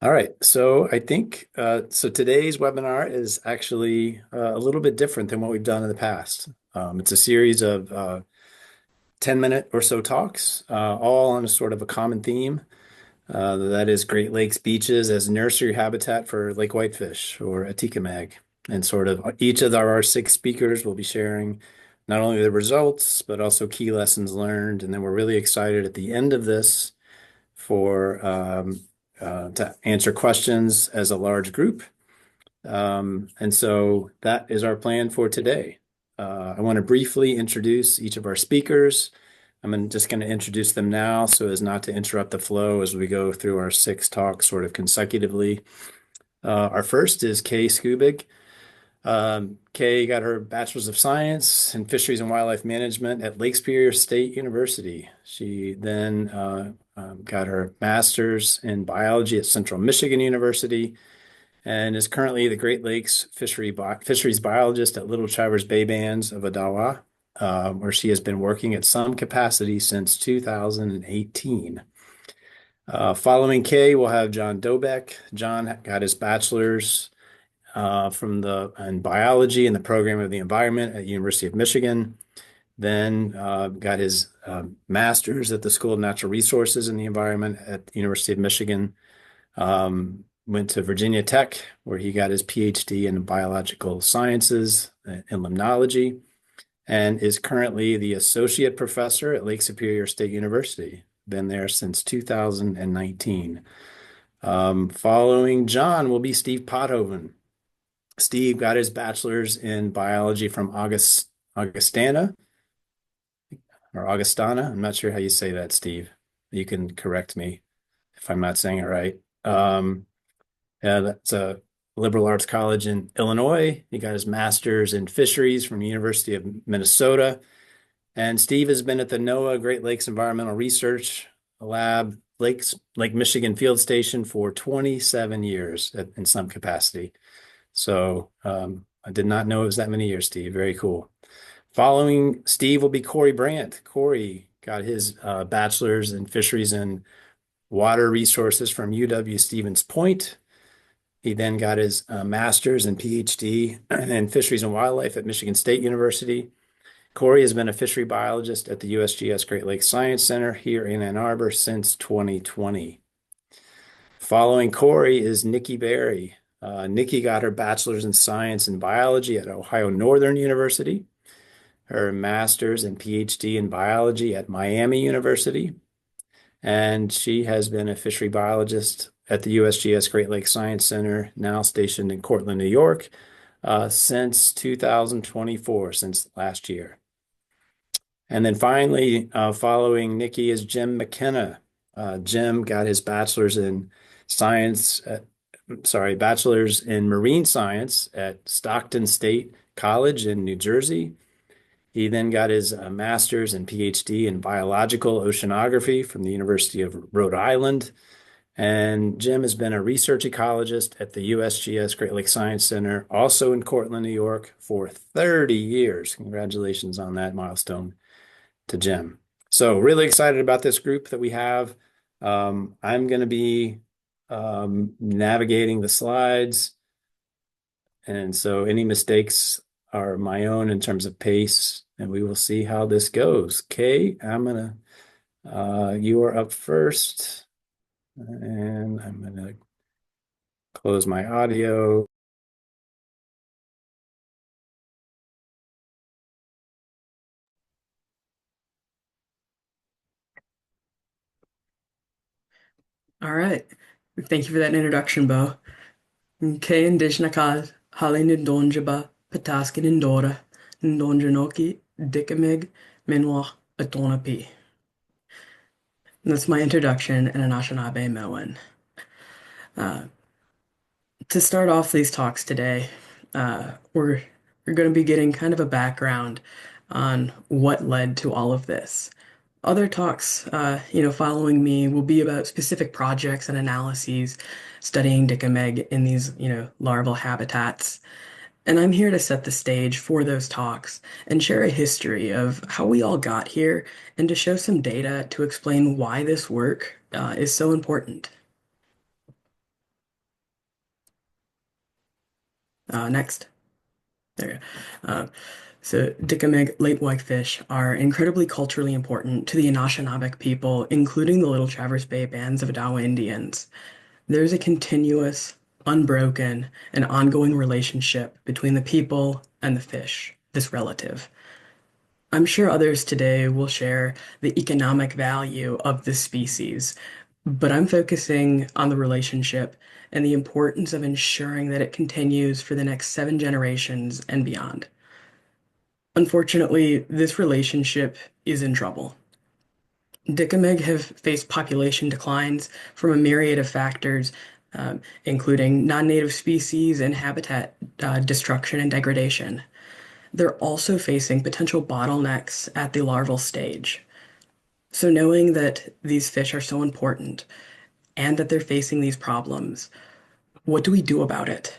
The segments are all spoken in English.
All right, so I think today's webinar is actually a little bit different than what we've done in the past. It's a series of 10-minute or so talks, all on a sort of a common theme. That is Great Lakes beaches as nursery habitat for lake whitefish or Atikimag. And sort of each of our six speakers will be sharing not only the results, but also key lessons learned. And then we're really excited at the end of this for to answer questions as a large group. And so that is our plan for today. I want to briefly introduce each of our speakers. Just going to introduce them now so as not to interrupt the flow as we go through our six talks sort of consecutively. Our first is Kay Skubig. Kay got her Bachelor's of Science in Fisheries and Wildlife Management at Lake Erie State University. She then got her Master's in Biology at Central Michigan University and is currently the Great Lakes fisheries biologist at Little Traverse Bay Bands of Odawa, where she has been working at some capacity since 2018. Following Kay, we'll have John Dobeck. John got his bachelor's in biology in the program of the environment at University of Michigan. Then got his master's at the School of Natural Resources in the Environment at the University of Michigan. Went to Virginia Tech, where he got his PhD in biological sciences and limnology, and is currently the associate professor at Lake Superior State University. Been there since 2019. Following John will be Steve Pothoven. Steve got his bachelor's in biology from Augustana or Augustana. I'm not sure how you say that, Steve. You can correct me if I'm not saying it right. Yeah, that's a liberal arts college in Illinois. He got his master's in fisheries from the University of Minnesota. And Steve has been at the NOAA Great Lakes Environmental Research Lab, Lake Michigan Field Station for 27 years in some capacity. So I did not know it was that many years, Steve. Very cool. Following Steve will be Corey Brandt. Corey got his bachelor's in fisheries and water resources from UW Stevens Point. He then got his master's and PhD in fisheries and wildlife at Michigan State University. Corey has been a fishery biologist at the USGS Great Lakes Science Center here in Ann Arbor since 2020. Following Corey is Nikki Berry. Nikki got her bachelor's in science and biology at Ohio Northern University, her master's and PhD in biology at Miami University, and she has been a fishery biologist at the USGS Great Lakes Science Center, now stationed in Cortland, New York, since 2024, since last year. And then finally, following Nikki is Jim McKenna. Jim got his bachelor's in bachelor's in marine science at Stockton State College in New Jersey. He then got his master's and PhD in biological oceanography from the University of Rhode Island. And Jim has been a research ecologist at the USGS Great Lakes Science Center, also in Cortland, New York, for 30 years. Congratulations on that milestone to Jim. So really excited about this group that we have. I'm going to be navigating the slides. And so any mistakes are my own in terms of pace, and we will see how this goes. Kay, you are up first, and I'm gonna close my audio. All right. Thank you for that introduction, Bo. Kay Indishnakas, Halin Ndonjaba, Pataskin Indora, Ndonjanoki, Dikimig, Minwa, Atonapi. That's my introduction in Anishinaabe Mewin. To start off these talks today, we're going to be getting kind of a background on what led to all of this. Other talks, following me will be about specific projects and analyses studying Dickameg in these, larval habitats. And I'm here to set the stage for those talks and share a history of how we all got here and to show some data to explain why this work is so important. Next. There you go. So Dickamig lake whitefish are incredibly culturally important to the Anishinaabeg people, including the Little Traverse Bay bands of Odawa Indians. There's a continuous, unbroken, and ongoing relationship between the people and the fish, this relative. I'm sure others today will share the economic value of this species, but I'm focusing on the relationship and the importance of ensuring that it continues for the next 7 generations and beyond. Unfortunately, this relationship is in trouble. Dickamig have faced population declines from a myriad of factors, including non-native species and habitat destruction and degradation. They're also facing potential bottlenecks at the larval stage. So knowing that these fish are so important and that they're facing these problems, what do we do about it?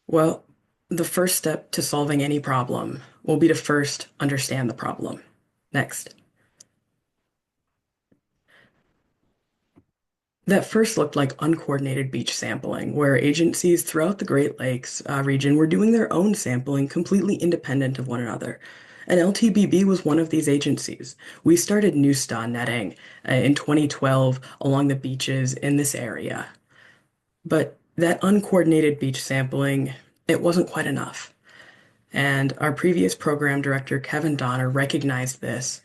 Well, the first step to solving any problem will be to first understand the problem. Next. That first looked like uncoordinated beach sampling, where agencies throughout the Great Lakes region were doing their own sampling completely independent of one another. And LTBB was one of these agencies. We started Newsta netting in 2012 along the beaches in this area. But that uncoordinated beach sampling, it wasn't quite enough. And our previous program director, Kevin Donner, recognized this,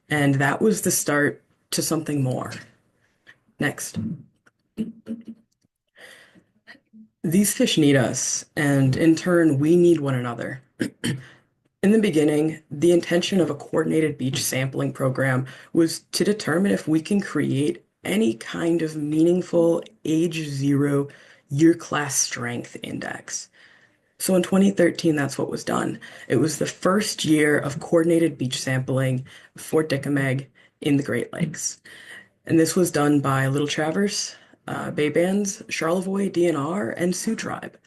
and that was the start to something more. Next. These fish need us, and in turn, we need one another. In the beginning, the intention of a coordinated beach sampling program was to determine if we can create any kind of meaningful age zero year class strength index. So in 2013, that's what was done. It was the first year of coordinated beach sampling for Dickameg in the Great Lakes. And this was done by Little Traverse, Bay Bands, Charlevoix, DNR, and Sioux Tribe.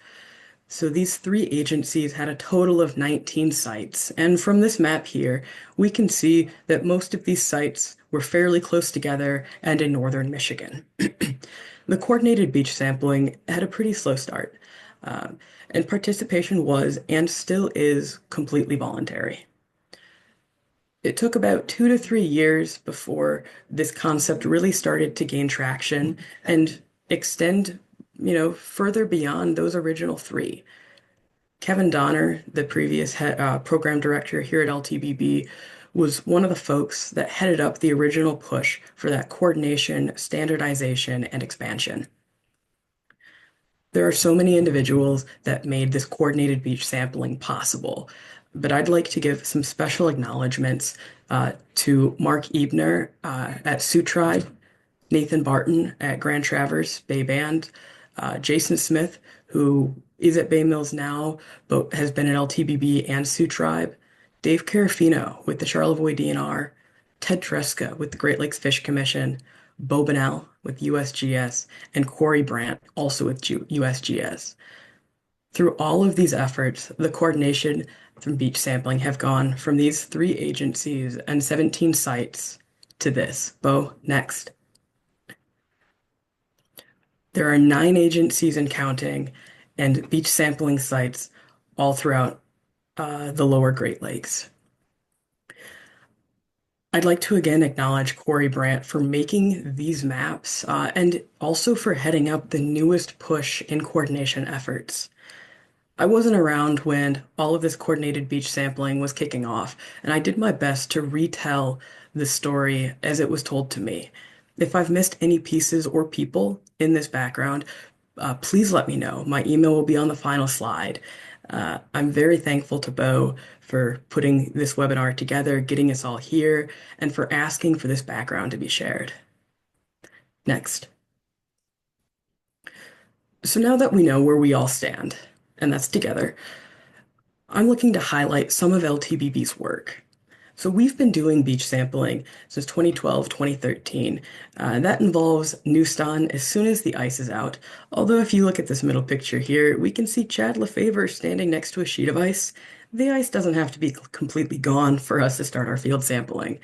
So these three agencies had a total of 19 sites. And from this map here, we can see that most of these sites were fairly close together and in northern Michigan. The coordinated beach sampling had a pretty slow start, and participation was and still is completely voluntary. It took about 2 to 3 years before this concept really started to gain traction and extend, further beyond those original three. Kevin Donner, the previous program director here at LTBB, was one of the folks that headed up the original push for that coordination, standardization, and expansion. There are so many individuals that made this coordinated beach sampling possible, but I'd like to give some special acknowledgments to Mark Ebner at Sioux Tribe, Nathan Barton at Grand Traverse Bay Band, Jason Smith, who is at Bay Mills now, but has been at LTBB and Sioux Tribe, Dave Carafino with the Charlevoix DNR, Ted Tresca with the Great Lakes Fish Commission, Bo Bonnell with USGS, and Corey Brandt, also with USGS. Through all of these efforts, the coordination from beach sampling have gone from these three agencies and 17 sites to this. Bo, next. There are 9 agencies and counting, and beach sampling sites all throughout the lower Great Lakes. I'd like to again acknowledge Corey Brandt for making these maps and also for heading up the newest push in coordination efforts. I wasn't around when all of this coordinated beach sampling was kicking off, and I did my best to retell the story as it was told to me. If I've missed any pieces or people in this background, please let me know. My email will be on the final slide. I'm very thankful to Bo for putting this webinar together, getting us all here, and for asking for this background to be shared. Next. So now that we know where we all stand, and that's together, I'm looking to highlight some of LTBB's work. So we've been doing beach sampling since 2012, 2013. That involves Newston as soon as the ice is out. Although if you look at this middle picture here, we can see Chad Lefevre standing next to a sheet of ice. The ice doesn't have to be completely gone for us to start our field sampling.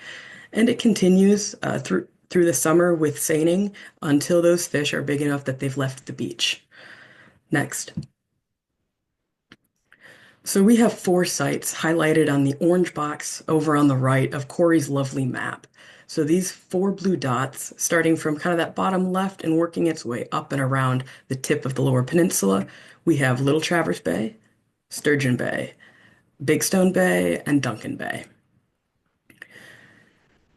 And it continues through the summer with seining until those fish are big enough that they've left the beach. Next. So we have four sites highlighted on the orange box over on the right of Corey's lovely map. So these four blue dots, starting from kind of that bottom left and working its way up and around the tip of the Lower Peninsula, we have Little Traverse Bay, Sturgeon Bay, Big Stone Bay, and Duncan Bay.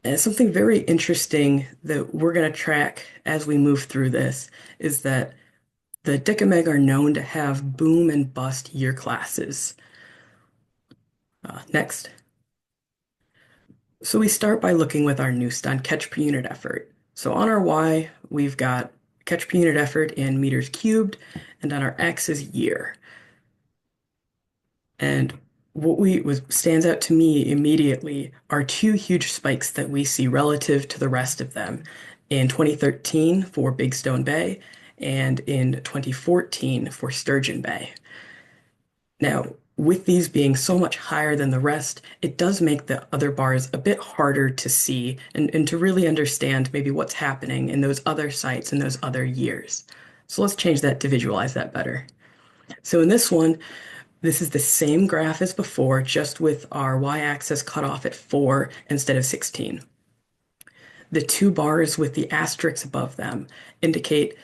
And something very interesting that we're going to track as we move through this is that the Dickameg are known to have boom and bust year classes. Next. So we start by looking with our new on catch per unit effort. So on our Y, we've got catch per unit effort in meters cubed, and on our X is year. And what stands out to me immediately are two huge spikes that we see relative to the rest of them in 2013 for Big Stone Bay and in 2014 for Sturgeon Bay. Now, with these being so much higher than the rest, it does make the other bars a bit harder to see and to really understand maybe what's happening in those other sites in those other years. So let's change that to visualize that better. So in this one, this is the same graph as before, just with our y-axis cut off at 4 instead of 16. The two bars with the asterisks above them indicate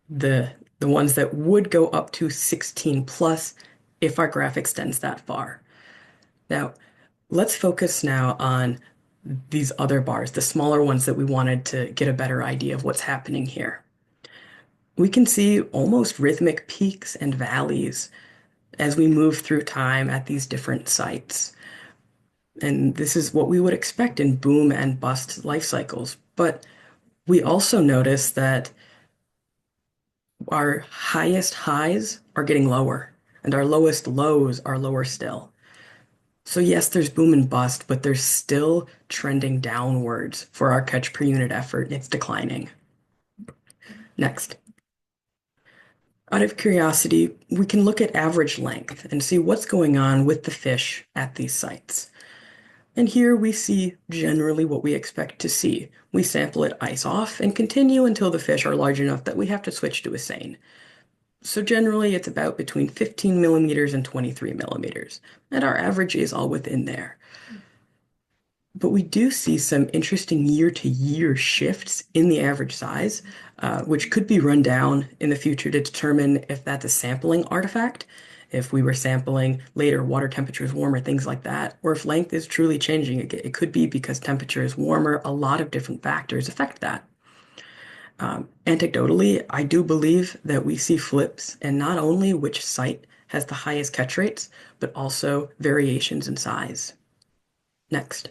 the ones that would go up to 16 plus if our graph extends that far. Now, let's focus now on these other bars, the smaller ones that we wanted to get a better idea of what's happening here. We can see almost rhythmic peaks and valleys as we move through time at these different sites. And this is what we would expect in boom and bust life cycles. But we also notice that our highest highs are getting lower and our lowest lows are lower still. So yes, there's boom and bust, but there's still trending downwards for our catch per unit effort. It's declining. Next. Out of curiosity, we can look at average length and see what's going on with the fish at these sites. And here we see generally what we expect to see. We sample it ice off and continue until the fish are large enough that we have to switch to a seine. So generally it's about between 15 millimeters and 23 millimeters, and our average is all within there. But we do see some interesting year-to-year shifts in the average size, which could be run down in the future to determine if that's a sampling artifact, if we were sampling later, water temperature is warmer, things like that, or if length is truly changing. It could be because temperature is warmer. A lot of different factors affect that. Anecdotally, I do believe that we see flips in not only which site has the highest catch rates, but also variations in size. Next.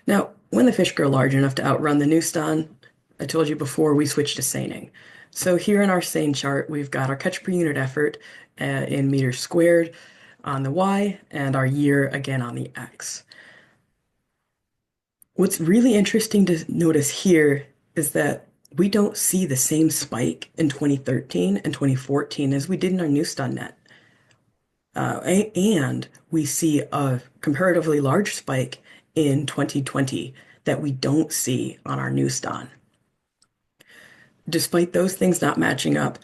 Now, when the fish grow large enough to outrun the new stun, I told you before we switch to seining. So here in our seine chart, we've got our catch per unit effort in meters squared on the Y and our year again on the X. What's really interesting to notice here is that we don't see the same spike in 2013 and 2014 as we did in our new stun net. And we see a comparatively large spike in 2020 that we don't see on our new stun. Despite those things not matching up,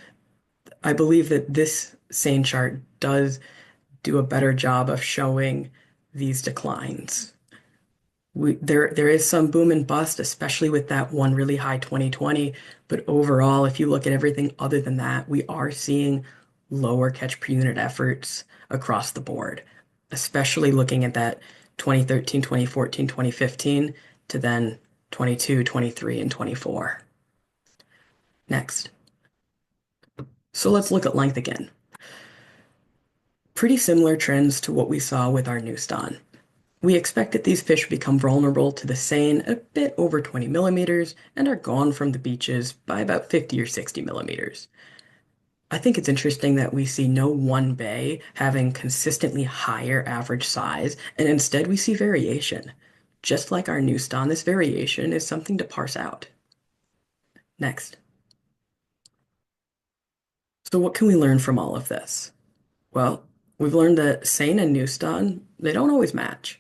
I believe that this seine chart does do a better job of showing these declines. There is some boom and bust, especially with that one really high 2020. But overall, if you look at everything other than that, we are seeing lower catch per unit efforts across the board, especially looking at that 2013, 2014, 2015 to then 22, 23, and 24. Next. So let's look at length again. Pretty similar trends to what we saw with our new stun. We expect that these fish become vulnerable to the seine a bit over 20 millimeters and are gone from the beaches by about 50 or 60 millimeters. I think it's interesting that we see no one bay having consistently higher average size, and instead we see variation. Just like our new stun, this variation is something to parse out. Next. So what can we learn from all of this? Well, we've learned that seine and new stun, they don't always match.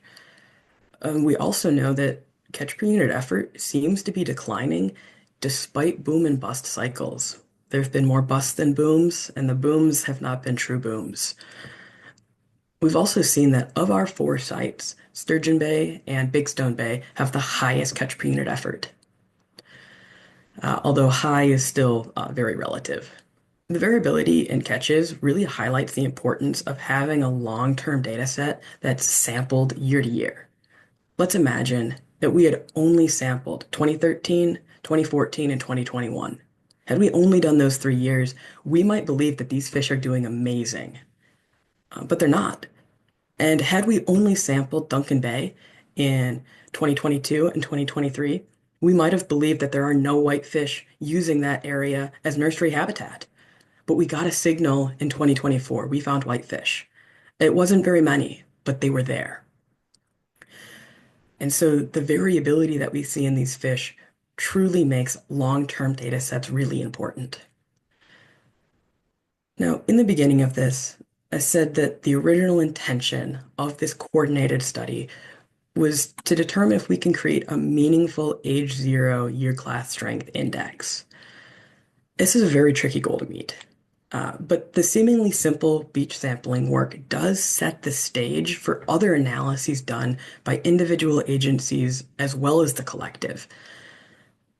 We also know that catch per unit effort seems to be declining despite boom and bust cycles. There have been more busts than booms, and the booms have not been true booms. We've also seen that of our four sites, Sturgeon Bay and Big Stone Bay have the highest catch per unit effort, although high is still very relative. The variability in catches really highlights the importance of having a long-term data set that's sampled year to year. Let's imagine that we had only sampled 2013, 2014, and 2021. Had we only done those 3 years, we might believe that these fish are doing amazing, but they're not. And had we only sampled Duncan Bay in 2022 and 2023, we might have believed that there are no white fish using that area as nursery habitat. But we got a signal in 2024. We found white fish. It wasn't very many, but they were there. And so the variability that we see in these fish truly makes long-term data sets really important. Now, in the beginning of this, I said that the original intention of this coordinated study was to determine if we can create a meaningful age zero year class strength index. This is a very tricky goal to meet. But the seemingly simple beach sampling work does set the stage for other analyses done by individual agencies as well as the collective.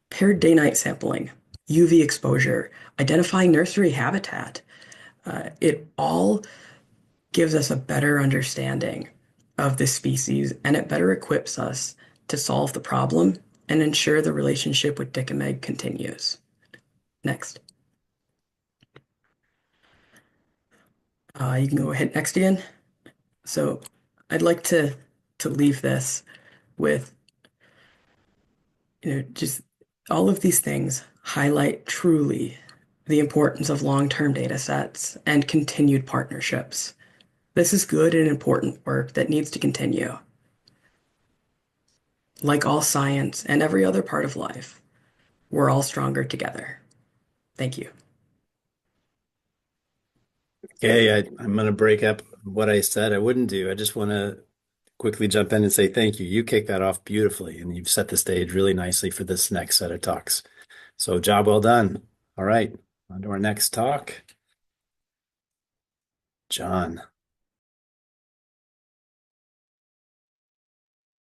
Paired day-night sampling, UV exposure, identifying nursery habitat, it all gives us a better understanding of this species, and it better equips us to solve the problem and ensure the relationship with Dick and Meg continues. Next. You can go ahead next again. So I'd like to leave this with, just all of these things highlight truly the importance of long-term data sets and continued partnerships. This is good and important work that needs to continue. Like all science and every other part of life, we're all stronger together. Thank you. Okay, I'm going to break up what I said I wouldn't do. I just want to quickly jump in and say thank you. You kicked that off beautifully, and you've set the stage really nicely for this next set of talks. So, job well done. All right, on to our next talk. John.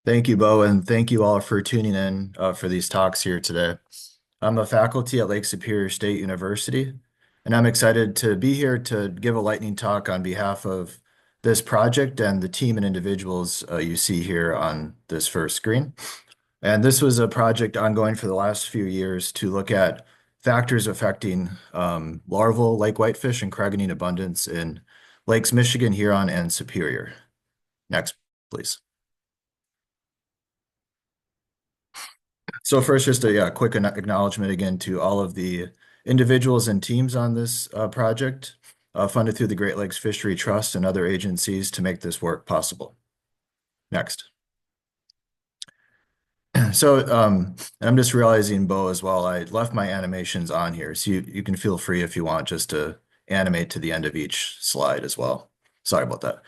Thank you, Bo, and thank you all for tuning in for these talks here today. I'm a faculty at Lake Superior State University, and I'm excited to be here to give a lightning talk on behalf of this project and the team and individuals you see here on this first screen. And this was a project ongoing for the last few years to look at factors affecting larval lake whitefish and cragganine abundance in Lakes Michigan, Huron, and Superior. Next, please. So first, just a quick acknowledgement again to all of the individuals and teams on this project, funded through the Great Lakes Fishery Trust and other agencies to make this work possible. Next. So I'm just realizing, Bo, as well, I left my animations on here, so you can feel free if you want just to animate to the end of each slide as well. Sorry about that.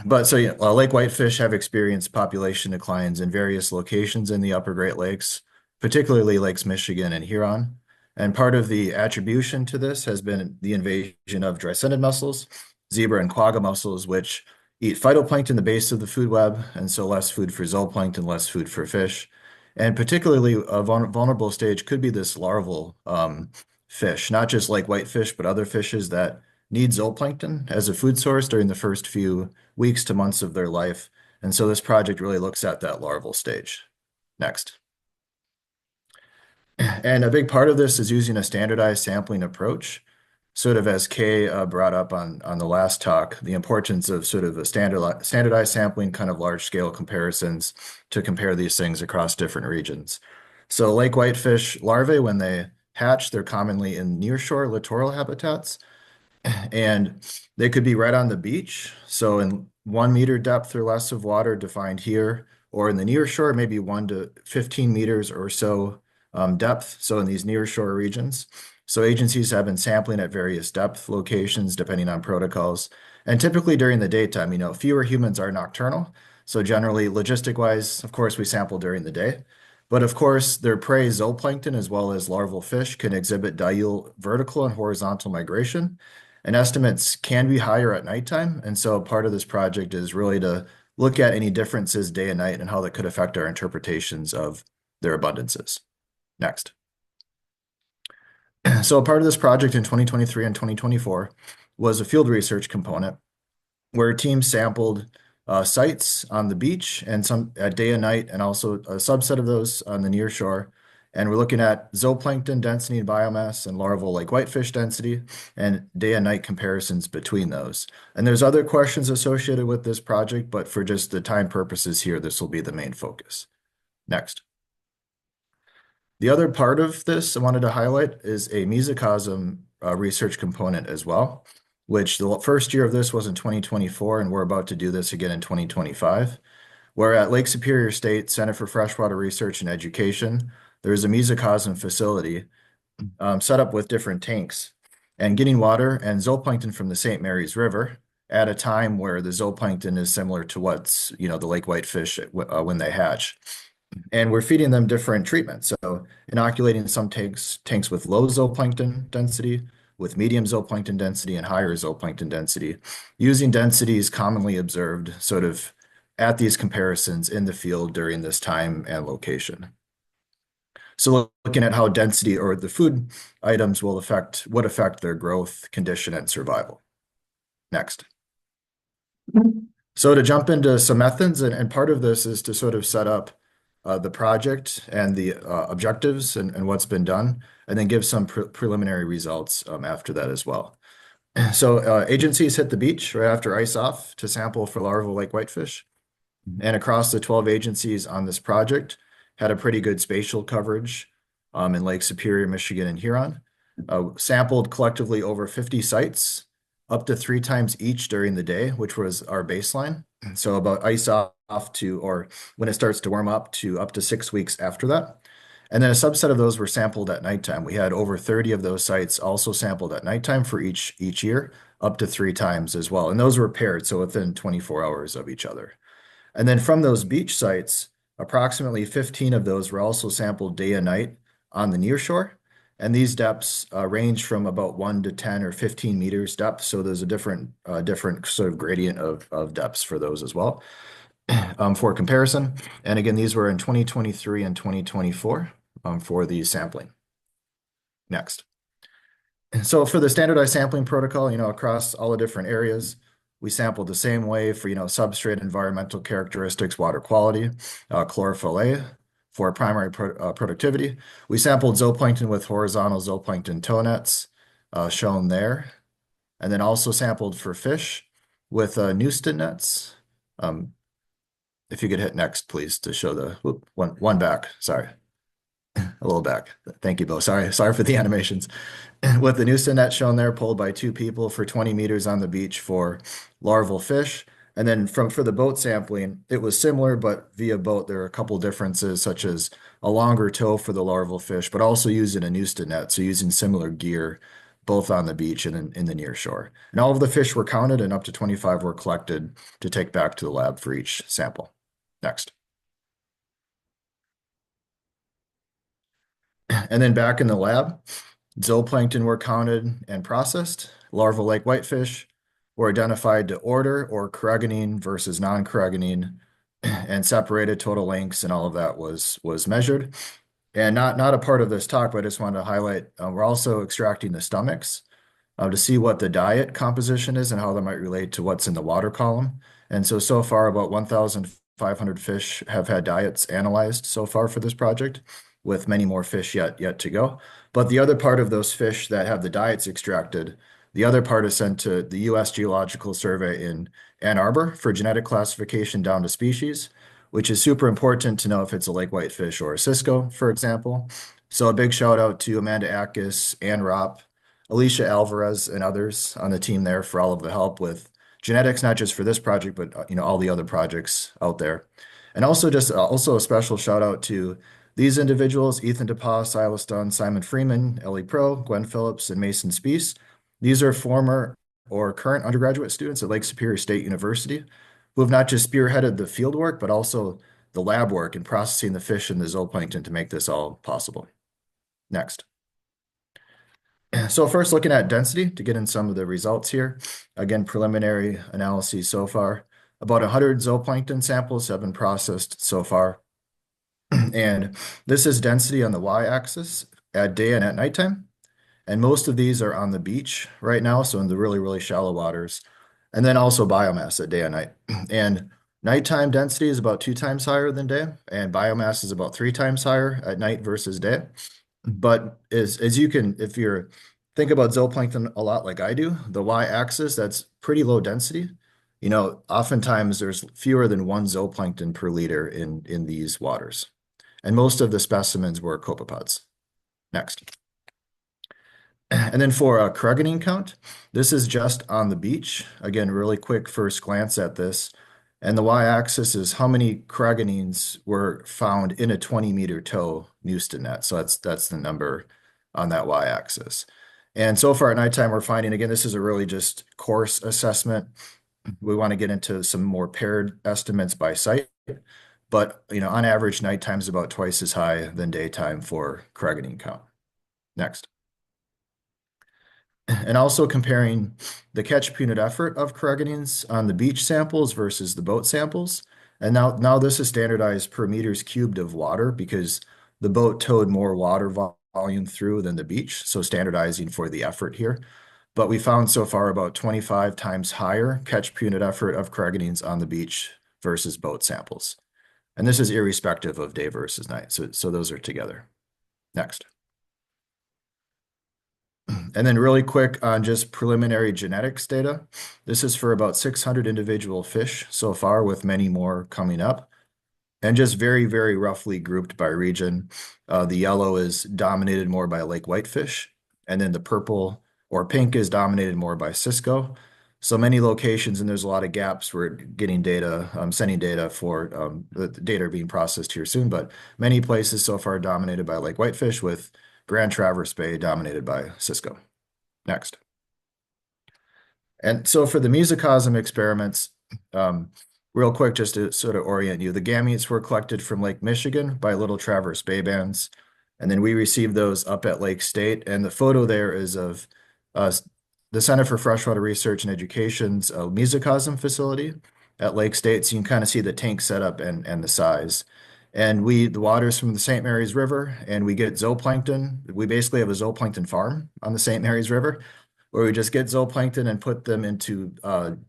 But so yeah, lake whitefish have experienced population declines in various locations in the upper Great Lakes, particularly Lakes Michigan and Huron. And part of the attribution to this has been the invasion of dreissendid mussels, zebra and quagga mussels, which eat phytoplankton in the base of the food web, and so less food for zooplankton, less food for fish. And particularly a vulnerable stage could be this larval fish, not just like whitefish, but other fishes that need zooplankton as a food source during the first few weeks to months of their life. And so this project really looks at that larval stage. Next. And a big part of this is using a standardized sampling approach, sort of as Kay brought up on the last talk, the importance of sort of a standardized sampling, kind of large scale comparisons to compare these things across different regions. So lake whitefish larvae, when they hatch, they're commonly in nearshore littoral habitats, and they could be right on the beach. So in 1 meter depth or less of water defined here, or in the near shore, maybe 1 to 15 meters or so depth. So in these near shore regions. So agencies have been sampling at various depth locations depending on protocols. And typically during the daytime, fewer humans are nocturnal. So generally logistic wise, of course, we sample during the day. But of course, their prey zooplankton as well as larval fish can exhibit diel vertical and horizontal migration, and estimates can be higher at nighttime. And so part of this project is really to look at any differences day and night and how that could affect our interpretations of their abundances. Next. So a part of this project in 2023 and 2024 was a field research component where teams sampled sites on the beach and some at day and night, and also a subset of those on the near shore. And we're looking at zooplankton density and biomass and larval like whitefish density and day and night comparisons between those. And there's other questions associated with this project, but for just the time purposes here, this will be the main focus. Next. The other part of this I wanted to highlight is a mesocosm research component as well, which the first year of this was in 2024, and we're about to do this again in 2025. Where at Lake Superior State Center for Freshwater Research and Education, there's a mesocosm facility set up with different tanks and getting water and zooplankton from the St. Mary's River at a time where the zooplankton is similar to what's, the lake whitefish when they hatch. And we're feeding them different treatments. So inoculating some tanks with low zooplankton density, with medium zooplankton density, and higher zooplankton density, using densities commonly observed sort of at these comparisons in the field during this time and location. So looking at how density or the food items would affect their growth, condition, and survival. Next. So to jump into some methods, and part of this is to sort of set up the project and the objectives and what's been done, and then give some preliminary results after that as well. So agencies hit the beach right after ice off to sample for larval lake whitefish. And across the 12 agencies on this project had a pretty good spatial coverage in Lake Superior, Michigan, and Huron. Sampled collectively over 50 sites, up to 3 times each during the day, which was our baseline. So about ice off to, or when it starts to warm up, to up to 6 weeks after that. And then a subset of those were sampled at nighttime. We had over 30 of those sites also sampled at nighttime for each year, up to 3 times as well. And those were paired, so within 24 hours of each other. And then from those beach sites, approximately 15 of those were also sampled day and night on the near shore. And these depths range from about 1 to 10 or 15 meters depth. So there's a different sort of gradient of depths for those as well for comparison. And again, these were in 2023 and 2024 for the sampling. Next. So for the standardized sampling protocol, across all the different areas, we sampled the same way for, substrate environmental characteristics, water quality, chlorophyll A for primary productivity. We sampled zooplankton with horizontal zooplankton tow nets shown there. And then also sampled for fish with Newston nets. If you could hit next, please, to show the one back. Sorry. A little back. Thank you, Bo. Sorry for the animations. With the Newston net shown there, pulled by 2 people for 20 meters on the beach for larval fish. And then for the boat sampling, it was similar, but via boat, there are a couple differences, such as a longer tow for the larval fish, but also using a Newston net, so using similar gear, both on the beach and in the near shore. And all of the fish were counted, and up to 25 were collected to take back to the lab for each sample. Next. And then back in the lab, zooplankton were counted and processed. Larval lake whitefish were identified to order or carrageenine versus non-carrageenine, and separated total lengths, and all of that was measured. And not a part of this talk, but I just wanted to highlight, we're also extracting the stomachs to see what the diet composition is and how that might relate to what's in the water column. And so far, about 1,500 fish have had diets analyzed so far for this project, with many more fish yet to go. But the other part of those fish that have the diets extracted, the other part is sent to the U.S. Geological Survey in Ann Arbor for genetic classification down to species, which is super important to know if it's a lake whitefish or a cisco, for example. So a big shout out to Amanda Ackes, Ann Ropp, Alicia Alvarez, and others on the team there for all of the help with genetics, not just for this project, but all the other projects out there. And also a special shout out to these individuals: Ethan DePaw, Silas Dunn, Simon Freeman, Ellie Pro, Gwen Phillips, and Mason Spees. These are former or current undergraduate students at Lake Superior State University who have not just spearheaded the fieldwork, but also the lab work and processing the fish and the zooplankton to make this all possible. Next. So first looking at density to get in some of the results here. Again, preliminary analyses so far. About 100 zooplankton samples have been processed so far. And this is density on the y-axis at day and at nighttime. And most of these are on the beach right now, so in the really, really shallow waters. And then also biomass at day and night. And nighttime density is about 2 times higher than day, and biomass is about 3 times higher at night versus day. But as you can, if you're think about zooplankton a lot like I do, the y-axis, that's pretty low density. You know, oftentimes there's fewer than 1 zooplankton per liter in these waters. And most of the specimens were copepods. Next. And then for a cruganing count, this is just on the beach. Again, really quick first glance at this. And the y-axis is how many cruganings were found in a 20-meter tow Houston net. So that's the number on that y-axis. And so far at nighttime, we're finding, again, this is a really just coarse assessment. We want to get into some more paired estimates by site. But, you know, on average, nighttime is about twice as high than daytime for cruganing count. Next. And also comparing the catch per unit effort of cruganings on the beach samples versus the boat samples. And now this is standardized per meters cubed of water because the boat towed more water volume through than the beach, so standardizing for the effort here. But we found so far about 25 times higher catch per unit effort of cruganings on the beach versus boat samples. And this is irrespective of day versus night, so those are together. Next. And then really quick on just preliminary genetics data. This is for about 600 individual fish so far, with many more coming up. And just very, very roughly grouped by region. The yellow is dominated more by lake whitefish, and then the purple or pink is dominated more by cisco. So many locations, and there's a lot of gaps. We're getting data, sending data for the data are being processed here soon, but many places so far dominated by lake whitefish, with Grand Traverse Bay dominated by cisco. Next. And so for the mesocosm experiments, real quick, just to sort of orient you, the gametes were collected from Lake Michigan by Little Traverse Bay bands. And then we received those up at Lake State. And the photo there is of the Center for Freshwater Research and Education's mesocosm facility at Lake State. So you can kind of see the tank setup and the size. And the water's from the St. Mary's River, and we get zooplankton. We basically have a zooplankton farm on the St. Mary's River, where we just get zooplankton and put them into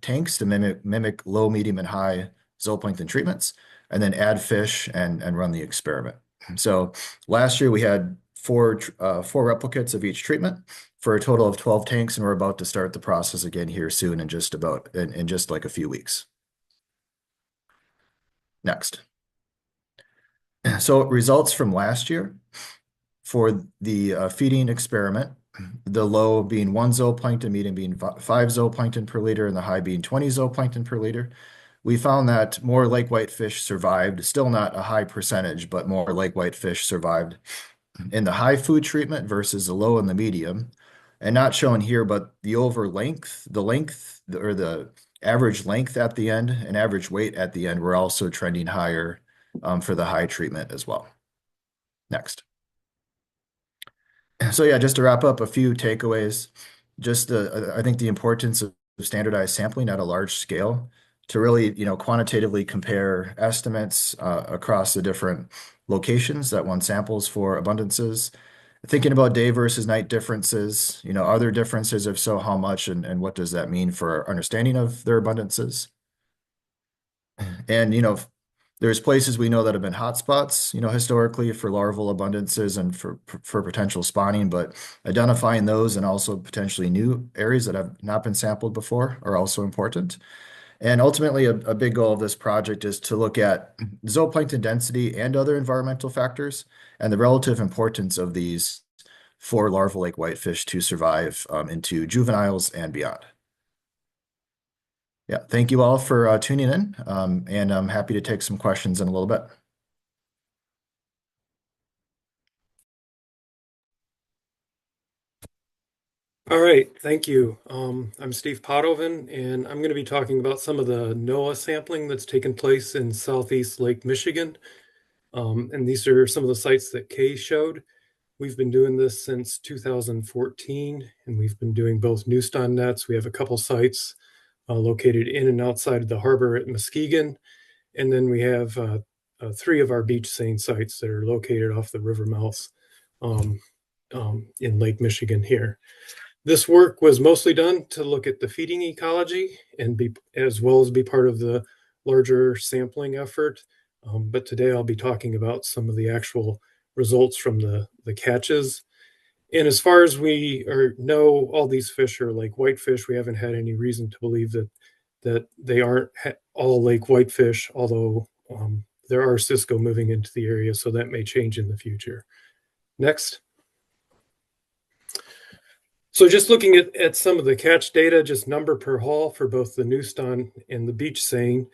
tanks to mimic low, medium, and high zooplankton treatments, and then add fish and run the experiment. So last year we had four replicates of each treatment for a total of 12 tanks, and we're about to start the process again here soon in just like a few weeks. Next. So results from last year for the feeding experiment, the low being 1 zooplankton, medium being 5 zooplankton per liter, and the high being 20 zooplankton per liter. We found that more lake whitefish survived, still not a high percentage, but more lake whitefish survived in the high food treatment versus the low and the medium. And not shown here, but the average length at the end and average weight at the end were also trending higher for the high treatment as well. Next. So yeah, just to wrap up, a few takeaways. Just I think the importance of standardized sampling at a large scale to really, quantitatively compare estimates across the different locations that one samples for abundances. Thinking about day versus night differences, are there differences? If so, how much, and what does that mean for our understanding of their abundances? And, there's places we know that have been hotspots, historically for larval abundances and for potential spawning, but identifying those and also potentially new areas that have not been sampled before are also important. And ultimately, a big goal of this project is to look at zooplankton density and other environmental factors and the relative importance of these for larval lake whitefish to survive into juveniles and beyond. Yeah, thank you all for tuning in, and I'm happy to take some questions in a little bit. All right, thank you. I'm Steve Potovan, and I'm going to be talking about some of the NOAA sampling that's taken place in Southeast Lake Michigan. And these are some of the sites that Kay showed. We've been doing this since 2014, and we've been doing both Newston nets. We have a couple sites located in and outside of the harbor at Muskegon, and then we have three of our beach seine sites that are located off the river mouths um, in Lake Michigan here. This work was mostly done to look at the feeding ecology and be as well as be part of the larger sampling effort. But today I'll be talking about some of the actual results from the catches. And as far as know, all these fish are like whitefish. We haven't had any reason to believe that they aren't all lake whitefish, although there are cisco moving into the area, so that may change in the future. Next. So just looking at some of the catch data, just number per haul for both the Newston and the beach seine,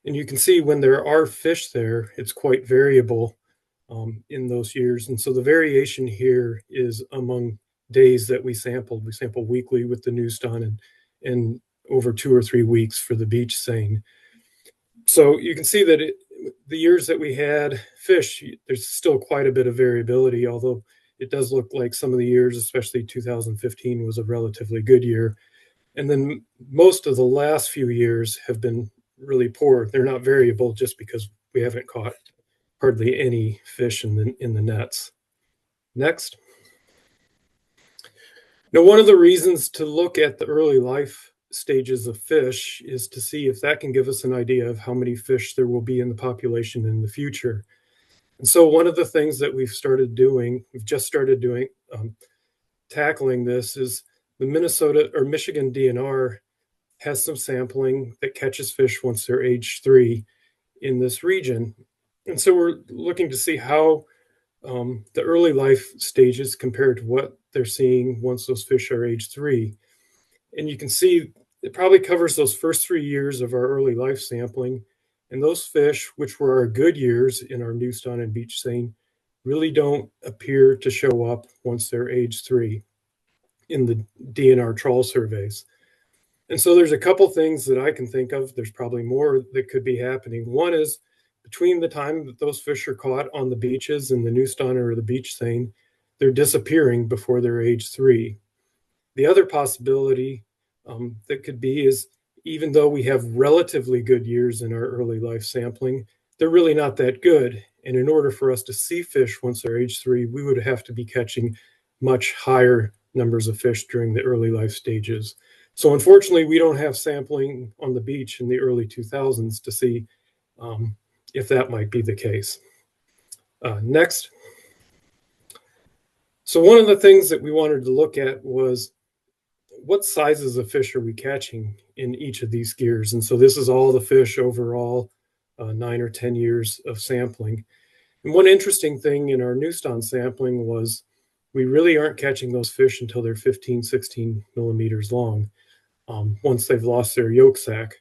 and you can see when there are fish there, it's quite variable in those years. And so the variation here is among days that we sampled. We sample weekly with the Newston and over 2 or 3 weeks for the beach seine. So you can see that the years that we had fish, there's still quite a bit of variability, although it does look like some of the years, especially 2015, was a relatively good year. And then most of the last few years have been really poor. They're not variable just because we haven't caught hardly any fish in the nets. Next. Now, one of the reasons to look at the early life stages of fish is to see if that can give us an idea of how many fish there will be in the population in the future. And so one of the things that we've just started doing, tackling this is the Minnesota or Michigan DNR has some sampling that catches fish once they're age 3 in this region. And so we're looking to see how the early life stages compare to what they're seeing once those fish are age 3. And you can see it probably covers those first 3 years of our early life sampling. And those fish, which were our good years in our Newston and beach seine, really don't appear to show up once they're age 3 in the DNR trawl surveys. And so there's a couple things that I can think of. There's probably more that could be happening. One is between the time that those fish are caught on the beaches in the Newston or the beach seine, they're disappearing before they're age 3. The other possibility that could be is even though we have relatively good years in our early life sampling, they're really not that good. And in order for us to see fish once they're age 3, we would have to be catching much higher numbers of fish during the early life stages. So unfortunately, we don't have sampling on the beach in the early 2000s to see if that might be the case. Next. So one of the things that we wanted to look at was what sizes of fish are we catching in each of these gears? And so this is all the fish overall, 9 or 10 years of sampling. And one interesting thing in our Newston sampling was we really aren't catching those fish until they're 15, 16 millimeters long, once they've lost their yolk sac.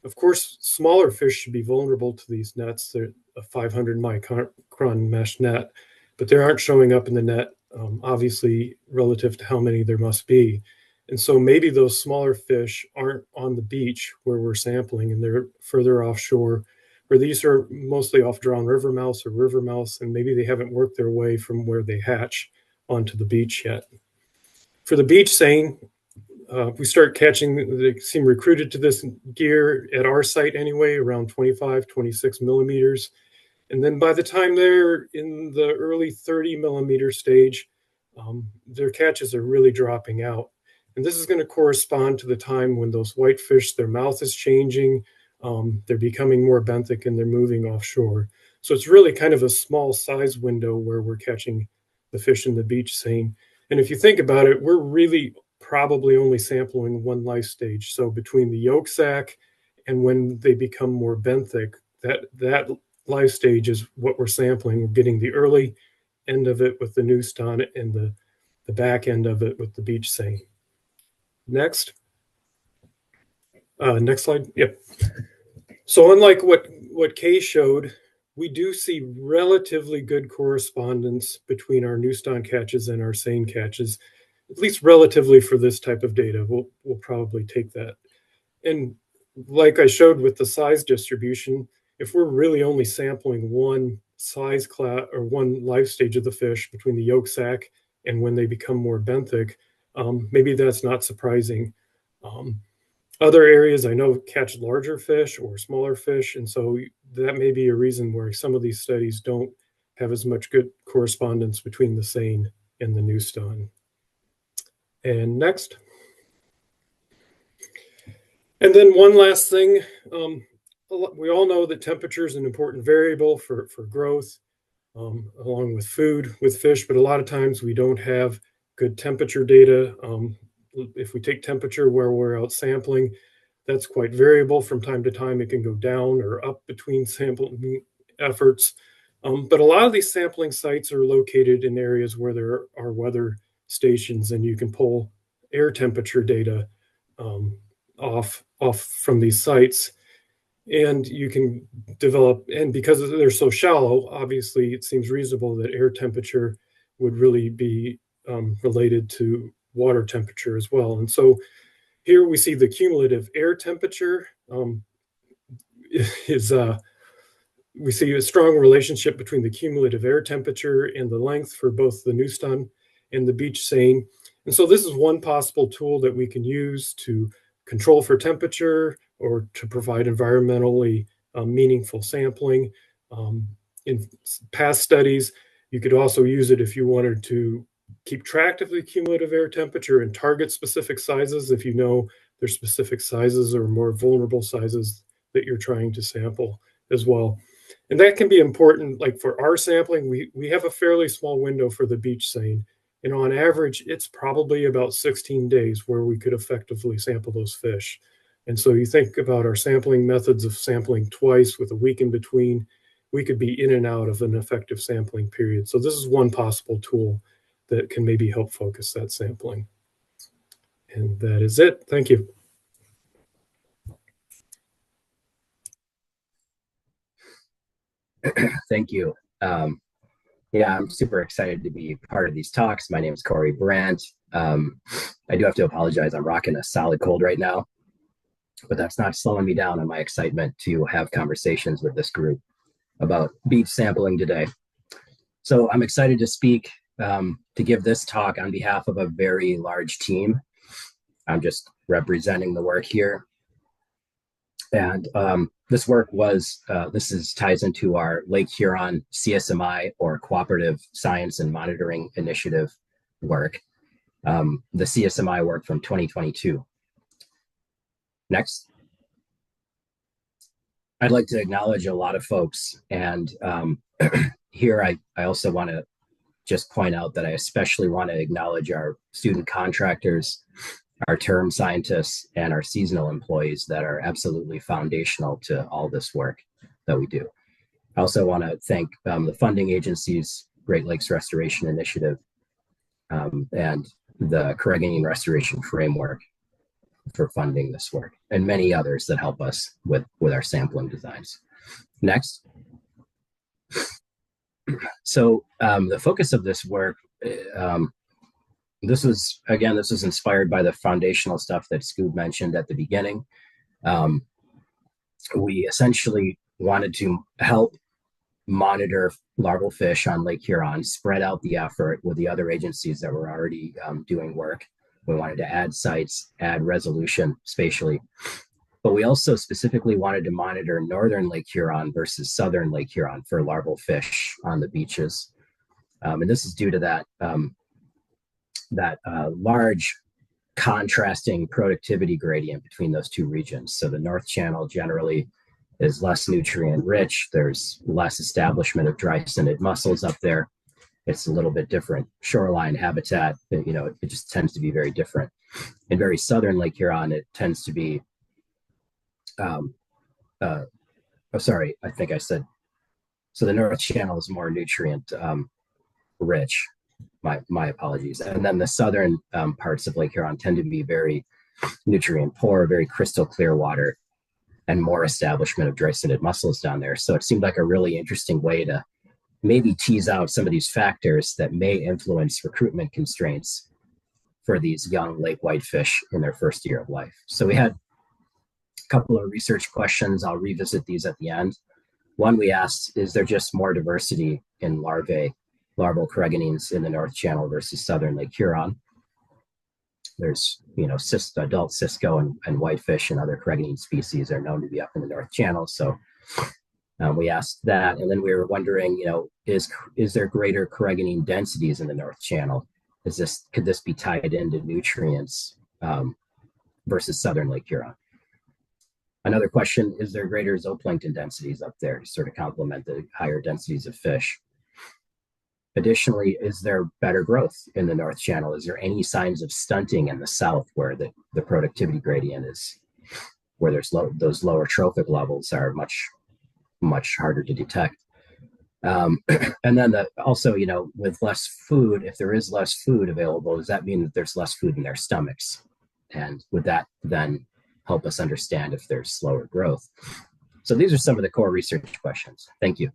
Of course, smaller fish should be vulnerable to these nets. They're a 500 micron mesh net, but they aren't showing up in the net, obviously, relative to how many there must be. And so maybe those smaller fish aren't on the beach where we're sampling and they're further offshore, or these are mostly off drawn river mouths or river mouths, and maybe they haven't worked their way from where they hatch onto the beach yet. For the beach seine, we start catching, they seem recruited to this gear at our site anyway, around 25, 26 millimeters. And then by the time they're in the early 30 millimeter stage, their catches are really dropping out. And this is going to correspond to the time when those whitefish, their mouth is changing, they're becoming more benthic and they're moving offshore. So it's really kind of a small size window where we're catching the fish in the beach seine. And if you think about it, we're really probably only sampling one life stage. So between the yolk sac and when they become more benthic, that life stage is what we're sampling. We're getting the early end of it with the Newston and the back end of it with the beach seine. Next. Next slide. Yep. So unlike what Kay showed, we do see relatively good correspondence between our Newston catches and our seine catches. at least relatively for this type of data, we'll probably take that. And like I showed with the size distribution, if we're really only sampling one size class or one life stage of the fish between the yolk sac and when they become more benthic, maybe that's not surprising. Other areas I know catch larger fish or smaller fish, and so that may be a reason where some of these studies don't have as much good correspondence between the seine and the Neuston. And next. And then one last thing, we all know that temperature is an important variable for growth, along with food with fish, but a lot of times we don't have good temperature data. If we take temperature where we're out sampling, that's quite variable. From time to time, it can go down or up between sampling efforts. But a lot of these sampling sites are located in areas where there are weather stations, and you can pull air temperature data off from these sites. And you can develop, and because they're so shallow, obviously it seems reasonable that air temperature would really be related to water temperature as well. And so here we see the cumulative air temperature we see a strong relationship between the cumulative air temperature and the length for both the Neuston and the beach seine. And so this is one possible tool that we can use to control for temperature or to provide environmentally meaningful sampling. In past studies, you could also use it if you wanted to keep track of the cumulative air temperature and target specific sizes if you know there's specific sizes or more vulnerable sizes that you're trying to sample as well. And that can be important, like for our sampling, we have a fairly small window for the beach seine. And on average, it's probably about 16 days where we could effectively sample those fish. And so you think about our sampling methods of sampling twice with a week in between, we could be in and out of an effective sampling period. So this is one possible tool that can maybe help focus that sampling. And that is it. Thank you. Thank you. Yeah, I'm super excited to be part of these talks. My name is Corey Brandt. I do have to apologize. I'm rocking a solid cold right now, but that's not slowing me down on my excitement to have conversations with this group about beach sampling today. So I'm excited to speak, to give this talk on behalf of a very large team. I'm just representing the work here. And this work was, ties into our Lake Huron CSMI, or Cooperative Science and Monitoring Initiative work, the CSMI work from 2022. Next. I'd like to acknowledge a lot of folks. And here I also want to just point out that I especially want to acknowledge our student contractors, our term scientists, and our seasonal employees that are absolutely foundational to all this work that we do. I also want to thank the funding agencies, Great Lakes Restoration Initiative, and the Corrigan Restoration Framework for funding this work, and many others that help us with our sampling designs. Next. So the focus of this work, this was inspired by the foundational stuff that Scoob mentioned at the beginning. We essentially wanted to help monitor larval fish on Lake Huron, spread out the effort with the other agencies that were already doing work. We wanted to add sites, add resolution spatially, but we also specifically wanted to monitor northern Lake Huron versus southern Lake Huron for larval fish on the beaches. And this is due to that large contrasting productivity gradient between those two regions. So the North Channel generally is less nutrient rich. There's less establishment of dry-scented mussels up there. It's a little bit different shoreline habitat. It just tends to be very different. In very southern Lake Huron, it tends to be, I think I said, so the North Channel is more nutrient rich. My apologies. And then the southern parts of Lake Huron tend to be very nutrient poor, very crystal clear water, and more establishment of dry-scented mussels down there. So it seemed like a really interesting way to maybe tease out some of these factors that may influence recruitment constraints for these young lake whitefish in their first year of life. So we had a couple of research questions. I'll revisit these at the end. One, we asked, is there just more diversity in larval caragonines in the North Channel versus Southern Lake Huron? There's, adult cisco and whitefish and other caragonine species are known to be up in the North Channel. So we asked that. And then we were wondering, is there greater caragonine densities in the North Channel? Could this be tied into nutrients versus Southern Lake Huron? Another question, is there greater zooplankton densities up there to sort of complement the higher densities of fish? Additionally, is there better growth in the North Channel? Is there any signs of stunting in the south where the productivity gradient is, where those lower trophic levels are much, much harder to detect? And then also, with less food, if there is less food available, does that mean that there's less food in their stomachs? And would that then help us understand if there's slower growth? So these are some of the core research questions. Thank you.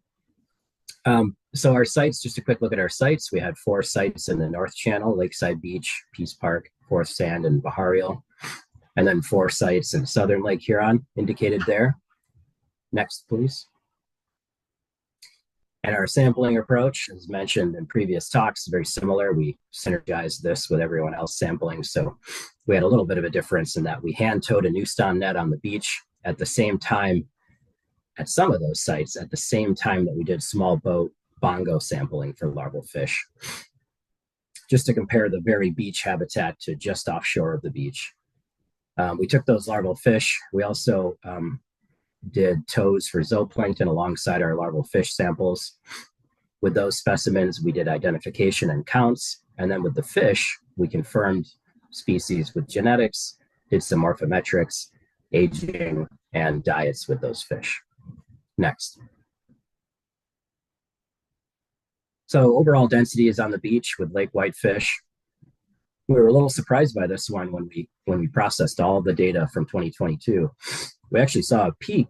So our sites, just a quick look at our sites. We had 4 sites in the North Channel: Lakeside Beach, Peace Park, Fourth Sand, and Baharial. And then 4 sites in Southern Lake Huron indicated there. Next, please. And our sampling approach, as mentioned in previous talks, is very similar. We synergized this with everyone else sampling. So we had a little bit of a difference in that we hand-towed a Newston net on the beach at the same time, at some of those sites, at the same time that we did small boat bongo sampling for larval fish, just to compare the very beach habitat to just offshore of the beach. We took those larval fish. We also did tows for zooplankton alongside our larval fish samples. With those specimens, we did identification and counts. And then with the fish, we confirmed species with genetics, did some morphometrics, aging, and diets with those fish. Next. So overall density is on the beach with lake whitefish. We were a little surprised by this one when we processed all the data from 2022. We actually saw a peak,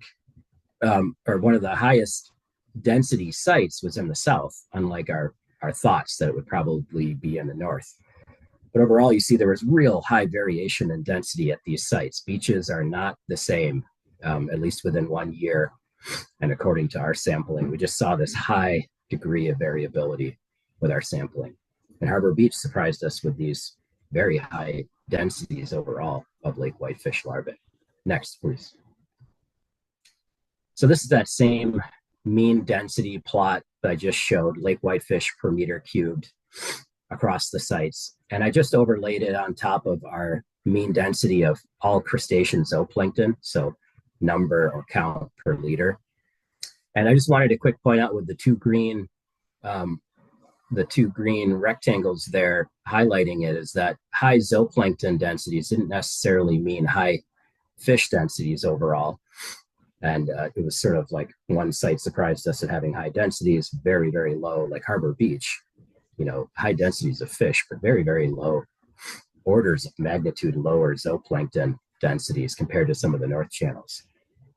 or one of the highest density sites was in the south, unlike our thoughts that it would probably be in the north. But overall, you see there was real high variation in density at these sites. Beaches are not the same, at least within 1 year. And according to our sampling, we just saw this high degree of variability with our sampling. And Harbor Beach surprised us with these very high densities overall of lake whitefish larvae. Next, please. So this is that same mean density plot that I just showed, lake whitefish per meter cubed across the sites. And I just overlaid it on top of our mean density of all crustacean zooplankton, so number or count per liter. And I just wanted to quick point out with the two green rectangles there highlighting it is that high zooplankton densities didn't necessarily mean high fish densities overall. And it was sort of like one site surprised us at having high densities, very, very low, like Harbor Beach, high densities of fish, but very, very low, orders of magnitude lower zooplankton densities compared to some of the North Channels.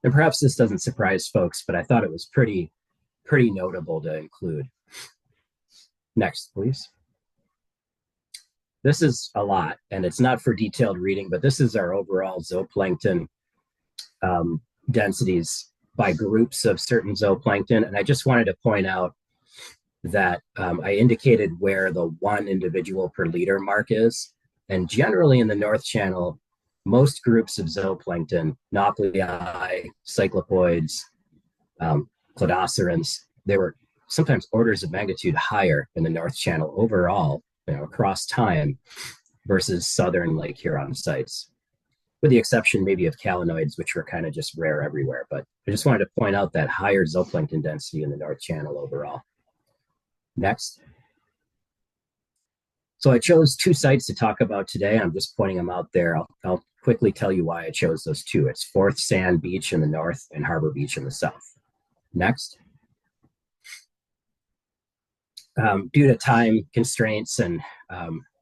And perhaps this doesn't surprise folks, but I thought it was pretty notable to include. Next, please. This is a lot, and it's not for detailed reading, but this is our overall zooplankton densities by groups of certain zooplankton. And I just wanted to point out that I indicated where the 1 individual per liter mark is. And generally in the North Channel, most groups of zooplankton, nauplii, cyclopoids, cladocerans, they were sometimes orders of magnitude higher in the North Channel overall, across time versus Southern Lake Huron sites, with the exception maybe of calanoids, which were kind of just rare everywhere. But I just wanted to point out that higher zooplankton density in the North Channel overall. Next. So I chose 2 sites to talk about today. I'm just pointing them out there. I'll quickly tell you why I chose those 2. It's Fourth Sand Beach in the north and Harbor Beach in the south. Next. Due to time constraints and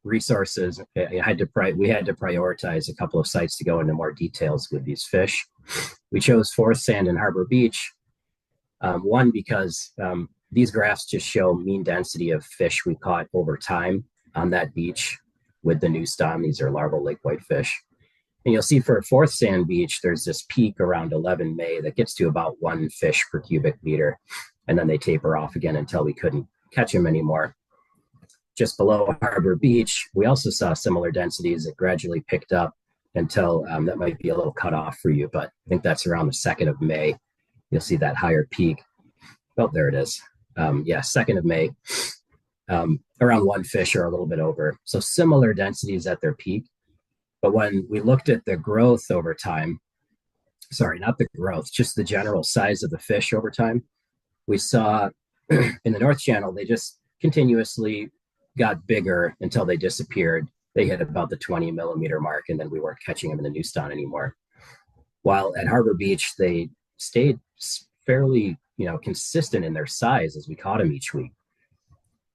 resources, we had to prioritize a couple of sites to go into more details with these fish. We chose Fourth Sand and Harbor Beach. One, because these graphs just show mean density of fish we caught over time on that beach with the new ston. These are larval lake whitefish. And you'll see for a fourth sand beach, there's this peak around 11 May that gets to about 1 fish per cubic meter. And then they taper off again until we couldn't catch them anymore. Just below Harbor Beach, we also saw similar densities that gradually picked up until that might be a little cut off for you, but I think that's around the 2nd of May. You'll see that higher peak. Oh, there it is. Yeah, 2nd of May, around 1 fish or a little bit over. So similar densities at their peak. But when we looked at the growth over time, sorry, not the growth, just the general size of the fish over time, we saw in the North Channel, they just continuously got bigger until they disappeared. They hit about the 20 millimeter mark, and then we weren't catching them in the new ston anymore. While at Harbor Beach, they stayed fairly, consistent in their size as we caught them each week.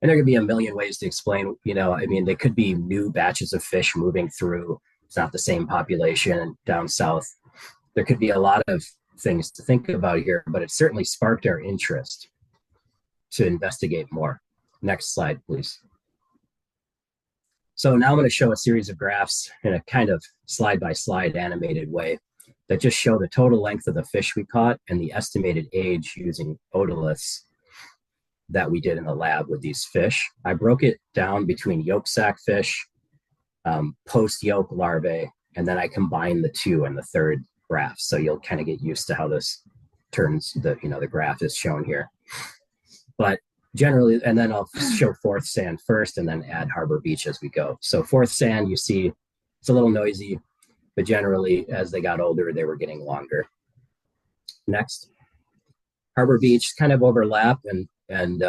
And there could be a million ways to explain, they could be new batches of fish moving through. It's not the same population down south. There could be a lot of things to think about here, but it certainly sparked our interest to investigate more. Next slide, please. So now I'm going to show a series of graphs in a kind of slide-by-slide animated way that just show the total length of the fish we caught and the estimated age using otoliths that we did in the lab with these fish. I broke it down between yolk sac fish, post-yolk larvae, and then I combined the two in the third graph. So you'll kind of get used to how this turns, the graph is shown here. But generally, and then I'll show fourth sand first and then add Harbor Beach as we go. So fourth sand, you see, it's a little noisy, but generally as they got older, they were getting longer. Next, Harbor Beach kind of overlap and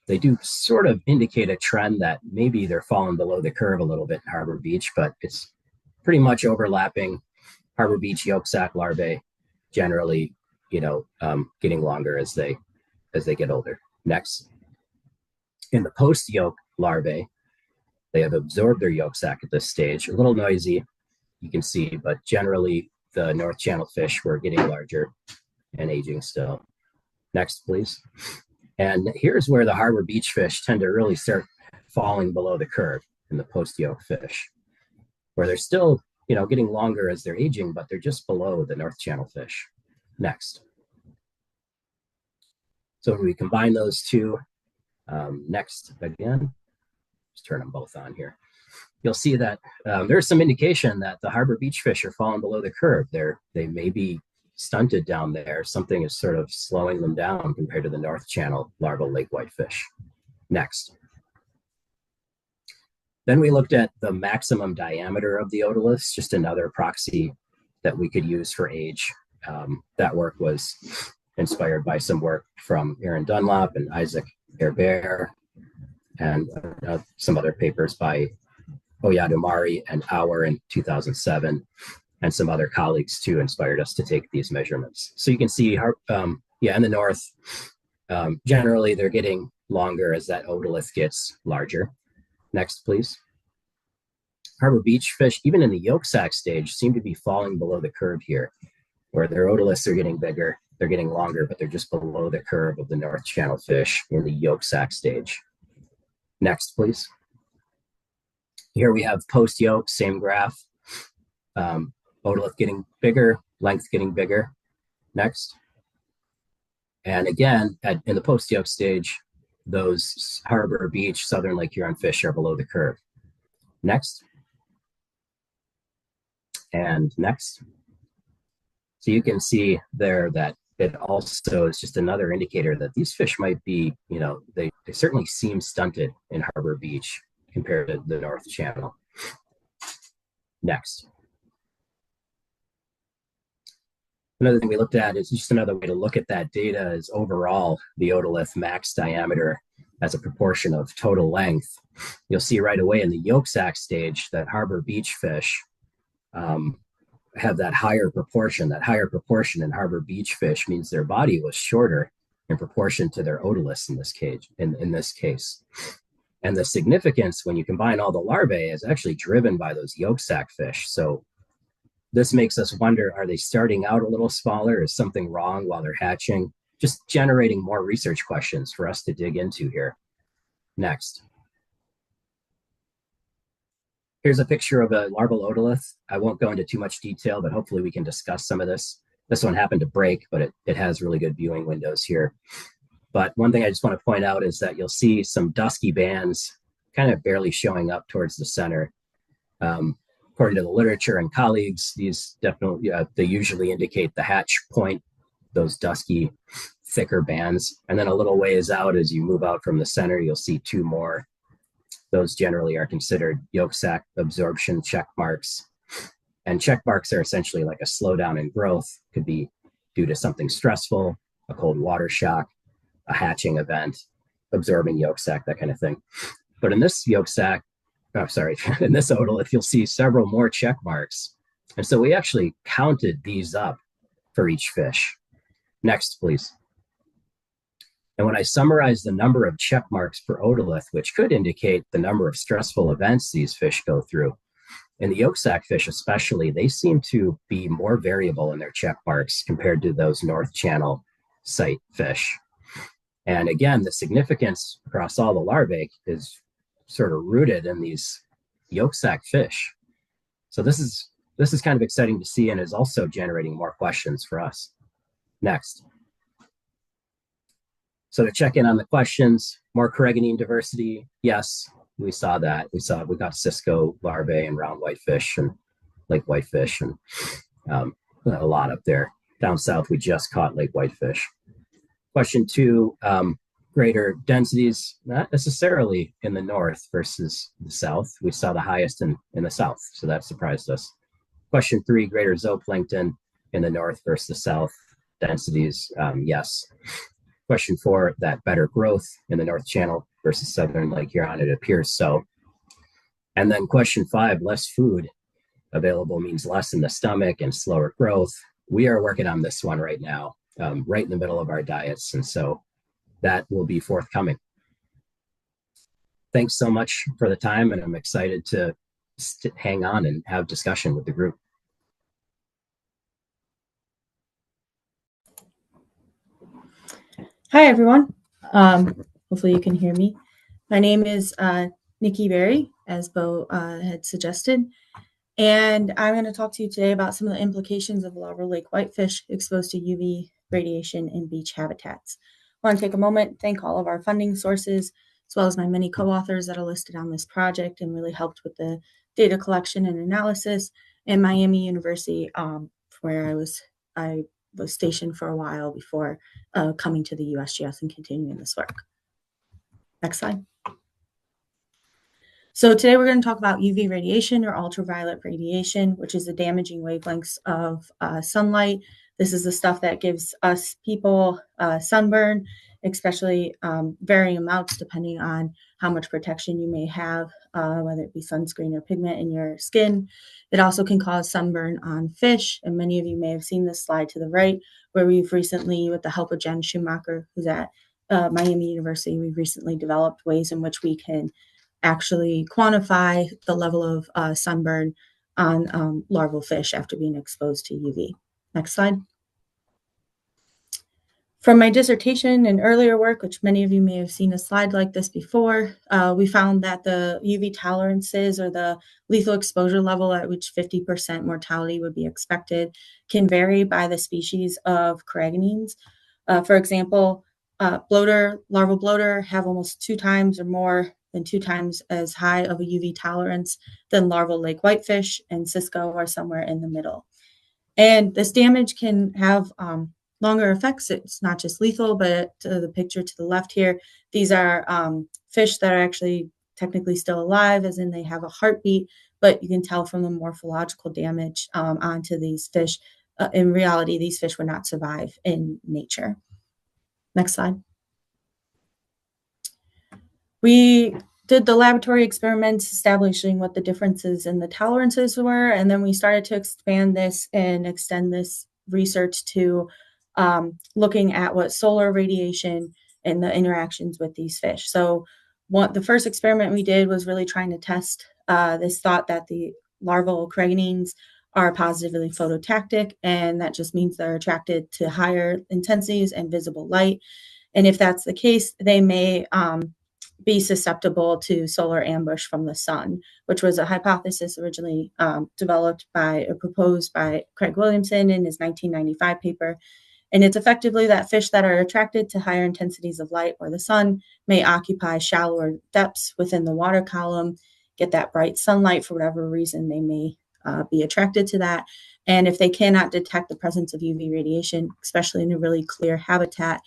they do sort of indicate a trend that maybe they're falling below the curve a little bit in Harbor Beach, but it's pretty much overlapping. Harbor Beach yolk sac larvae generally, getting longer as they get older. Next, in the post-yolk larvae, they have absorbed their yolk sac at this stage. A little noisy, you can see, but generally the North Channel fish were getting larger and aging still. Next, please. And here's where the Harbor Beach fish tend to really start falling below the curve in the post-yolk fish, where they're still, getting longer as they're aging, but they're just below the North Channel fish. Next. So when we combine those two, next again, just turn them both on here. You'll see that there's some indication that the Harbor Beach fish are falling below the curve. They may be stunted down there. Something is sort of slowing them down compared to the North Channel larval lake whitefish. Next. Then we looked at the maximum diameter of the otoliths, just another proxy that we could use for age. That work was inspired by some work from Aaron Dunlop and Isaac Herbert, and some other papers by Oyadumari and Auer in 2007, and some other colleagues too inspired us to take these measurements. So you can see, in the north, generally they're getting longer as that otolith gets larger. Next, please. Harbor Beach fish, even in the yolk sac stage, seem to be falling below the curve here, where their otoliths are getting bigger, they're getting longer, but they're just below the curve of the North Channel fish in the yolk sac stage. Next, please. Here we have post-yolk, same graph. Otolith getting bigger, length getting bigger. Next. And again, in the post-yolk stage, those Harbor Beach, Southern Lake Huron fish are below the curve. Next. And next. So you can see there that it also is just another indicator that these fish might be, they certainly seem stunted in Harbor Beach compared to the North Channel. Next. Another thing we looked at is just another way to look at that data is overall the otolith max diameter as a proportion of total length. You'll see right away in the yolk sac stage that Harbor Beach fish have that higher proportion. That higher proportion in Harbor Beach fish means their body was shorter in proportion to their otoliths in this case. And the significance when you combine all the larvae is actually driven by those yolk sac fish. So this makes us wonder, are they starting out a little smaller? Is something wrong while they're hatching? Just generating more research questions for us to dig into here. Next. Here's a picture of a larval otolith. I won't go into too much detail, but hopefully we can discuss some of this. This one happened to break, but it has really good viewing windows here. But one thing I just want to point out is that you'll see some dusky bands kind of barely showing up towards the center. According to the literature and colleagues, these definitely, they usually indicate the hatch point, those dusky, thicker bands. And then a little ways out, as you move out from the center, you'll see two more. Those generally are considered yolk sac absorption check marks. And check marks are essentially like a slowdown in growth. Could be due to something stressful, a cold water shock, a hatching event, absorbing yolk sac, that kind of thing. But in this yolk sac, in this otolith, you'll see several more check marks. And so we actually counted these up for each fish. Next, please. And when I summarize the number of check marks per otolith, which could indicate the number of stressful events these fish go through, in the yolk sac fish especially, they seem to be more variable in their check marks compared to those North Channel site fish. And again, the significance across all the larvae is sort of rooted in these yolk sac fish. So this is kind of exciting to see, and is also generating more questions for us. Next. So to check in on the questions, more carrageenan diversity. Yes, we saw that. We got cisco larvae and round whitefish and lake whitefish, and a lot up there. Down south, we just caught lake whitefish. Question 2, greater densities, not necessarily in the north versus the south. We saw the highest in the south, so that surprised us. Question 3, greater zooplankton in the north versus the south. Densities, yes. Question 4, that better growth in the North Channel versus southern Lake Huron, it appears so. And then question 5, less food available means less in the stomach and slower growth. We are working on this one right now, right in the middle of our diets, and so that will be forthcoming. Thanks so much for the time, and I'm excited to hang on and have discussion with the group. Hi, everyone. Hopefully you can hear me. My name is Nikki Berry, as Bo had suggested, and I'm going to talk to you today about some of the implications of larval lake whitefish exposed to UV radiation in beach habitats. I want to take a moment, thank all of our funding sources, as well as my many co-authors that are listed on this project and really helped with the data collection and analysis, and Miami University, where I was stationed for a while before coming to the USGS and continuing this work. Next slide. So today we're going to talk about UV radiation, or ultraviolet radiation, which is the damaging wavelengths of sunlight. This is the stuff that gives us people sunburn, especially varying amounts depending on how much protection you may have, whether it be sunscreen or pigment in your skin. It also can cause sunburn on fish, and many of you may have seen this slide to the right, where we've recently, with the help of Jen Schumacher, who's at Miami University, we've recently developed ways in which we can actually quantify the level of sunburn on larval fish after being exposed to UV. Next slide. From my dissertation and earlier work, which many of you may have seen a slide like this before, we found that the UV tolerances, or the lethal exposure level at which 50% mortality would be expected, can vary by the species of carrageenans. For example, larval bloater have almost 2 times or more than 2 times as high of a UV tolerance than larval lake whitefish, and cisco are somewhere in the middle. And this damage can have longer effects. It's not just lethal, but the picture to the left here, these are fish that are actually technically still alive, as in they have a heartbeat, but you can tell from the morphological damage onto these fish. In reality, these fish would not survive in nature. Next slide. We did the laboratory experiments establishing what the differences in the tolerances were, and then we started to expand this and extend this research to looking at what solar radiation and the interactions with these fish. So the first experiment we did was really trying to test this thought that the larval carrageenans are positively phototactic, and that just means they're attracted to higher intensities and visible light. And if that's the case, they may be susceptible to solar ambush from the sun, which was a hypothesis originally developed by or proposed by Craig Williamson in his 1995 paper. And it's effectively that fish that are attracted to higher intensities of light or the sun may occupy shallower depths within the water column, get that bright sunlight for whatever reason they may be attracted to that. And if they cannot detect the presence of UV radiation, especially in a really clear habitat,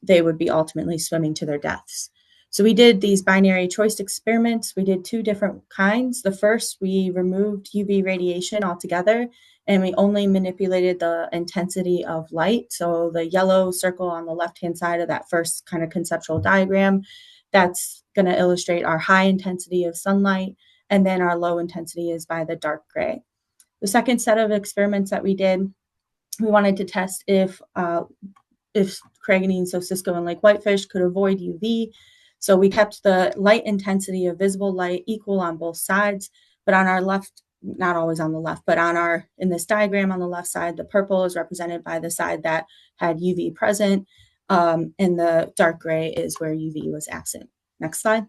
they would be ultimately swimming to their deaths. So we did these binary choice experiments. We did 2 different kinds. The first, we removed UV radiation altogether, and we only manipulated the intensity of light. So the yellow circle on the left-hand side of that first kind of conceptual diagram, that's going to illustrate our high intensity of sunlight, and then our low intensity is by the dark gray. The second set of experiments that we did, we wanted to test if cragganine, so cisco and lake whitefish, could avoid UV. So we kept the light intensity of visible light equal on both sides, but on our left, not always on the left, but in this diagram on the left side, the purple is represented by the side that had UV present, and the dark gray is where UV was absent. Next slide.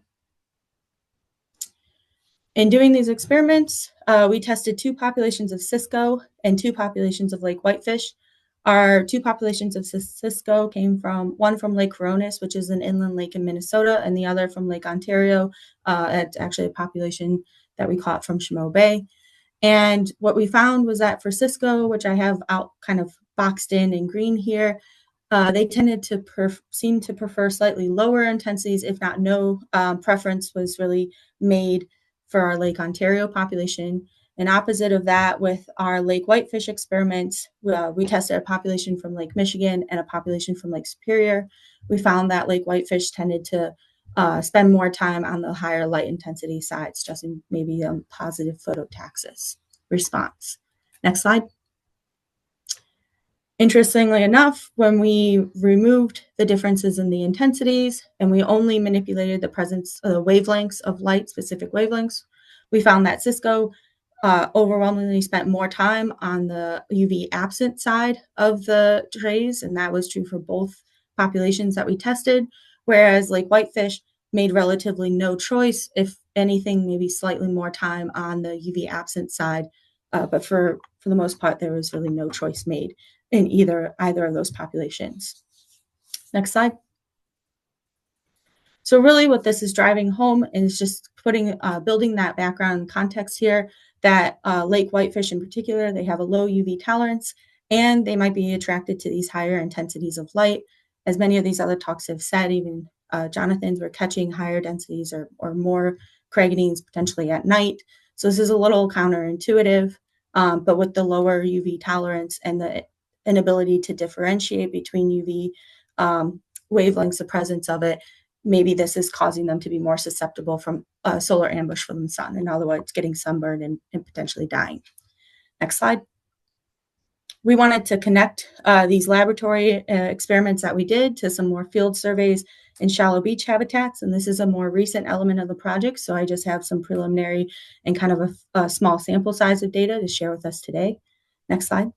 In doing these experiments, we tested 2 populations of cisco and 2 populations of lake whitefish. Our 2 populations of cisco came from one from Lake Huron, which is an inland lake in Minnesota, and the other from Lake Ontario. It's actually a population that we caught from Cheneaux Bay. And what we found was that for cisco, which I have out kind of boxed in green here, they tended to seem to prefer slightly lower intensities, if not no. Preference was really made for our Lake Ontario population. And opposite of that, with our lake whitefish experiments, we tested a population from Lake Michigan and a population from Lake Superior. We found that lake whitefish tended to spend more time on the higher light intensity sides, just in maybe a positive phototaxis response. Next slide. Interestingly enough, when we removed the differences in the intensities and we only manipulated the presence of the wavelengths of light, specific wavelengths, we found that cisco overwhelmingly spent more time on the UV absent side of the trays, and that was true for both populations that we tested, whereas lake whitefish made relatively no choice, if anything, maybe slightly more time on the UV absent side, but for the most part, there was really no choice made in either of those populations. Next slide. So really what this is driving home is just building that background context here, that lake whitefish in particular, they have a low UV tolerance, and they might be attracted to these higher intensities of light. As many of these other talks have said, even Jonathan's, were catching higher densities or more cragganines potentially at night. So this is a little counterintuitive, but with the lower UV tolerance and the inability to differentiate between UV wavelengths, the presence of it, maybe this is causing them to be more susceptible from solar ambush from the sun. In other words, getting sunburned and potentially dying. Next slide. We wanted to connect these laboratory experiments that we did to some more field surveys in shallow beach habitats. And this is a more recent element of the project. So I just have some preliminary and kind of a small sample size of data to share with us today. Next slide.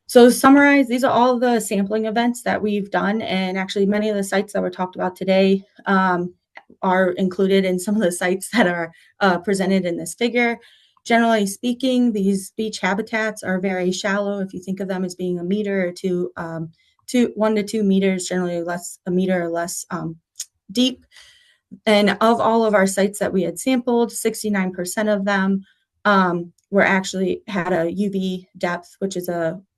So to summarize, these are all the sampling events that we've done, and actually many of the sites that were talked about today are included in some of the sites that are presented in this figure. Generally speaking, these beach habitats are very shallow. If you think of them as being a meter or 1 to 2 meters, generally a meter or less deep. And of all of our sites that we had sampled, 69% of them were actually had a UV depth, which is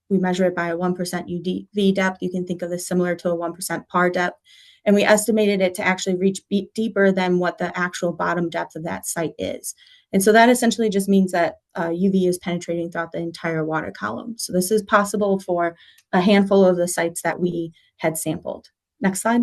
we measure it by a 1% UV depth. You can think of this similar to a 1% PAR depth. And we estimated it to actually reach deeper than what the actual bottom depth of that site is. And so that essentially just means that UV is penetrating throughout the entire water column. So this is possible for a handful of the sites that we had sampled. Next slide.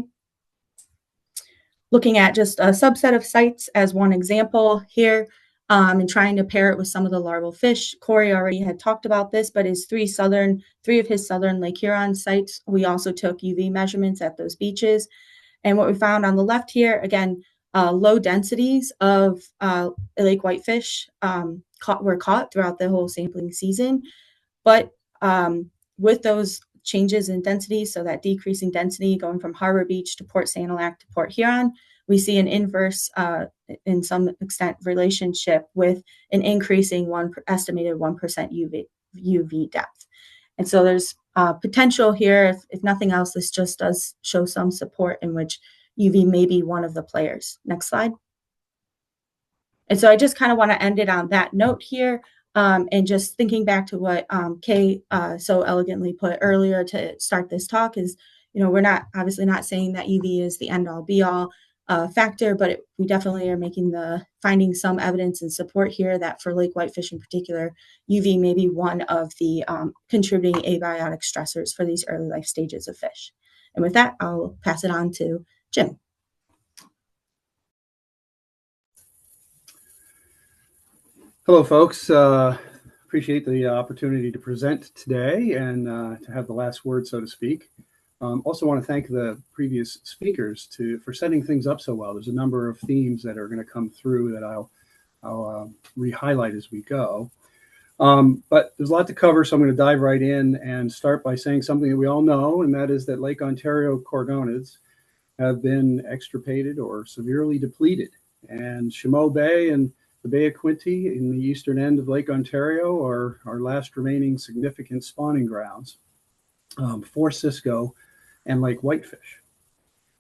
Looking at just a subset of sites as one example here, and trying to pair it with some of the larval fish. Corey already had talked about this, but his three of his southern Lake Huron sites, we also took UV measurements at those beaches. And what we found on the left here, again, low densities of lake whitefish were caught throughout the whole sampling season. But with those changes in density, so that decreasing density going from Harbor Beach to Port Sanilac to Port Huron, we see an inverse, in some extent, relationship with an increasing estimated 1% UV depth. And so there's potential here. If nothing else, this just does show some support in which UV may be one of the players. Next slide. And so I just kind of want to end it on that note here. And just thinking back to what Kay so elegantly put earlier to start this talk is, we're obviously not saying that UV is the end all be all factor, but we definitely are finding some evidence and support here that for lake whitefish in particular, UV may be one of the contributing abiotic stressors for these early life stages of fish. And with that, I'll pass it on to Jim. Hello, folks. Appreciate the opportunity to present today and to have the last word, so to speak. Also want to thank the previous speakers for setting things up so well. There's a number of themes that are going to come through that I'll re-highlight as we go. But there's a lot to cover, so I'm going to dive right in and start by saying something that we all know, and that is that Lake Ontario gorgonids have been extirpated or severely depleted. And Cheneaux Bay and the Bay of Quinte in the eastern end of Lake Ontario are our last remaining significant spawning grounds for cisco and lake whitefish.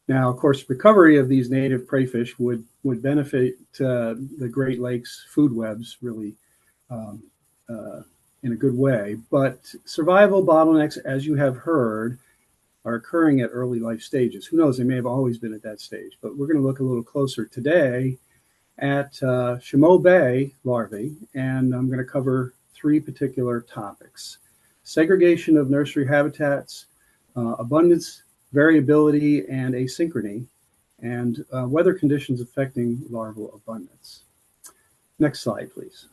Now, of course, recovery of these native prey fish would benefit the Great Lakes food webs really in a good way. But survival bottlenecks, as you have heard, are occurring at early life stages. Who knows, they may have always been at that stage. But we're going to look a little closer today at Cheneaux Bay larvae, and I'm going to cover three particular topics: segregation of nursery habitats, abundance, variability, and asynchrony, and weather conditions affecting larval abundance. Next slide, please.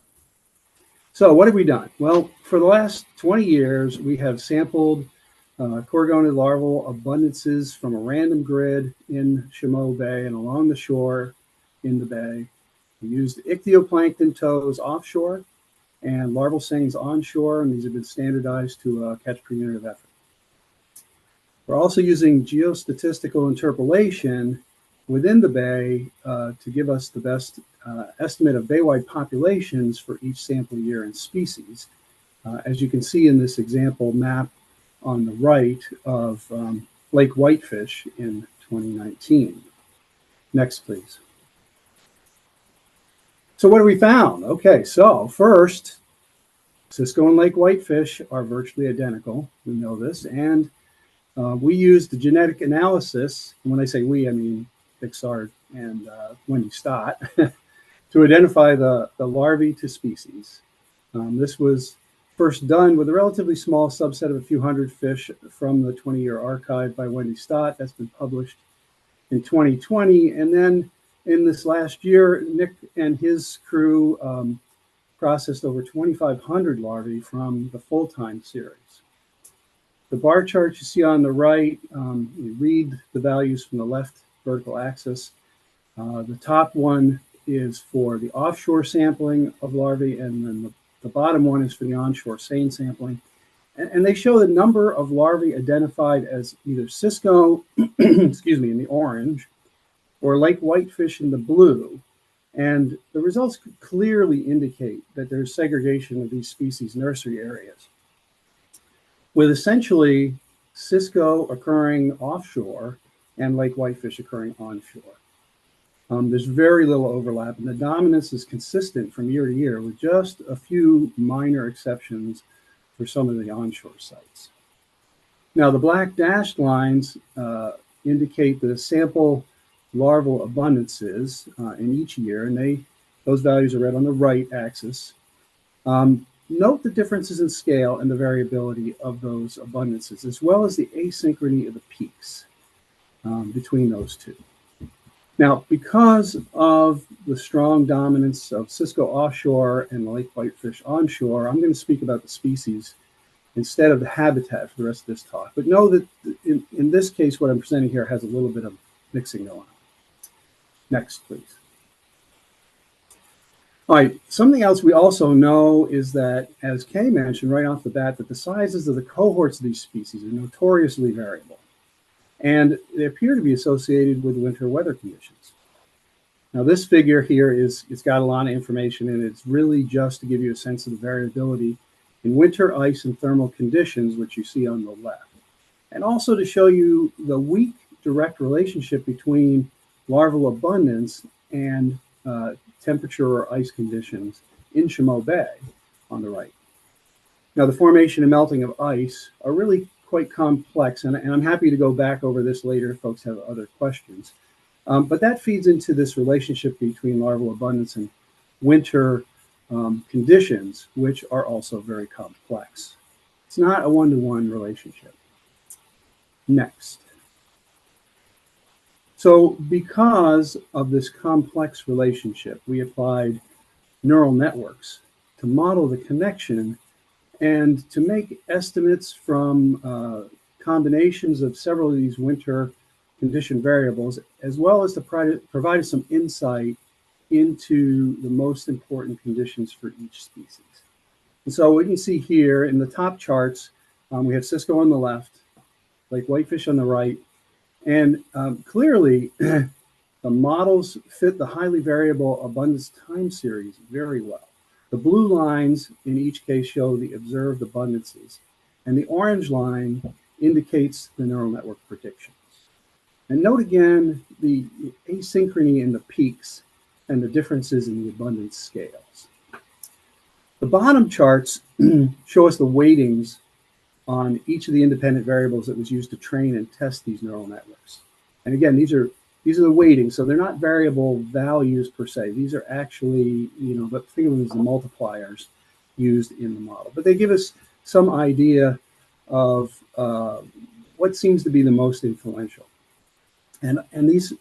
So what have we done? Well, for the last 20 years, we have sampled gorgonid larval abundances from a random grid in Cheneaux Bay and along the shore in the bay. We used ichthyoplankton tows offshore and larval seines onshore, and these have been standardized to catch per unit of effort. We're also using geostatistical interpolation within the bay to give us the best estimate of bay-wide populations for each sample year and species. As you can see in this example map on the right of lake whitefish in 2019. Next, please. So what have we found? Okay, so first, cisco and lake whitefish are virtually identical. We know this. And we used the genetic analysis, and when I say we, I mean Bixard and Wendy Stott, to identify the larvae to species. This was first done with a relatively small subset of a few hundred fish from the 20-year archive by Wendy Stott. That's been published in 2020. And then in this last year, Nick and his crew processed over 2,500 larvae from the full-time series. The bar chart you see on the right, you read the values from the left vertical axis. The top one is for the offshore sampling of larvae, and then the bottom one is for the onshore seine sampling. And they show the number of larvae identified as either cisco, excuse me, in the orange, or lake whitefish in the blue. And the results clearly indicate that there's segregation of these species nursery areas, with essentially cisco occurring offshore and lake whitefish occurring onshore. There's very little overlap, and the dominance is consistent from year to year, with just a few minor exceptions for some of the onshore sites. Now, the black dashed lines indicate the sample larval abundances in each year, and those values are read on the right axis. Note the differences in scale and the variability of those abundances, as well as the asynchrony of the peaks between those two. Now, because of the strong dominance of cisco offshore and lake whitefish onshore, I'm going to speak about the species instead of the habitat for the rest of this talk. But know that in this case, what I'm presenting here has a little bit of mixing going on. Next, please. All right, something else we also know is that, as Kay mentioned right off the bat, that the sizes of the cohorts of these species are notoriously variable, and they appear to be associated with winter weather conditions. Now, this figure here it's got a lot of information, and it's really just to give you a sense of the variability in winter ice and thermal conditions, which you see on the left, and also to show you the weak direct relationship between larval abundance and temperature or ice conditions in Cheneaux Bay on the right. Now, the formation and melting of ice are really quite complex, and I'm happy to go back over this later if folks have other questions. But that feeds into this relationship between larval abundance and winter conditions, which are also very complex. It's not a one-to-one relationship. Next. So because of this complex relationship, we applied neural networks to model the connection and to make estimates from combinations of several of these winter condition variables, as well as to provide some insight into the most important conditions for each species. And so what you can see here in the top charts, we have cisco on the left, Lake Whitefish on the right, and clearly the models fit the highly variable abundance time series very well. The blue lines in each case show the observed abundances, and the orange line indicates the neural network predictions. And note again the asynchrony in the peaks and the differences in the abundance scales. The bottom charts show us the weightings on each of the independent variables that was used to train and test these neural networks. And again, these are the weightings, so they're not variable values per se. These are actually, but think of them as the multipliers used in the model. But they give us some idea of what seems to be the most influential. And these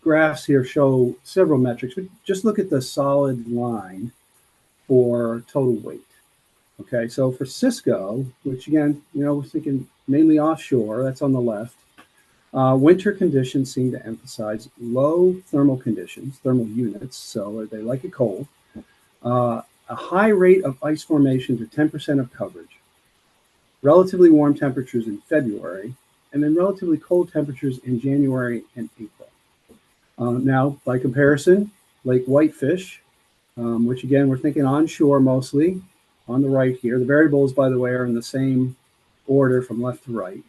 graphs here show several metrics. But just look at the solid line for total weight. Okay, so for cisco, which again, we're thinking mainly offshore, that's on the left, winter conditions seem to emphasize low thermal conditions, thermal units, so they like it cold, a high rate of ice formation to 10% of coverage, relatively warm temperatures in February, and then relatively cold temperatures in January and April. Now, by comparison, Lake Whitefish, which again, we're thinking onshore mostly, on the right here. The variables, by the way, are in the same order from left to right.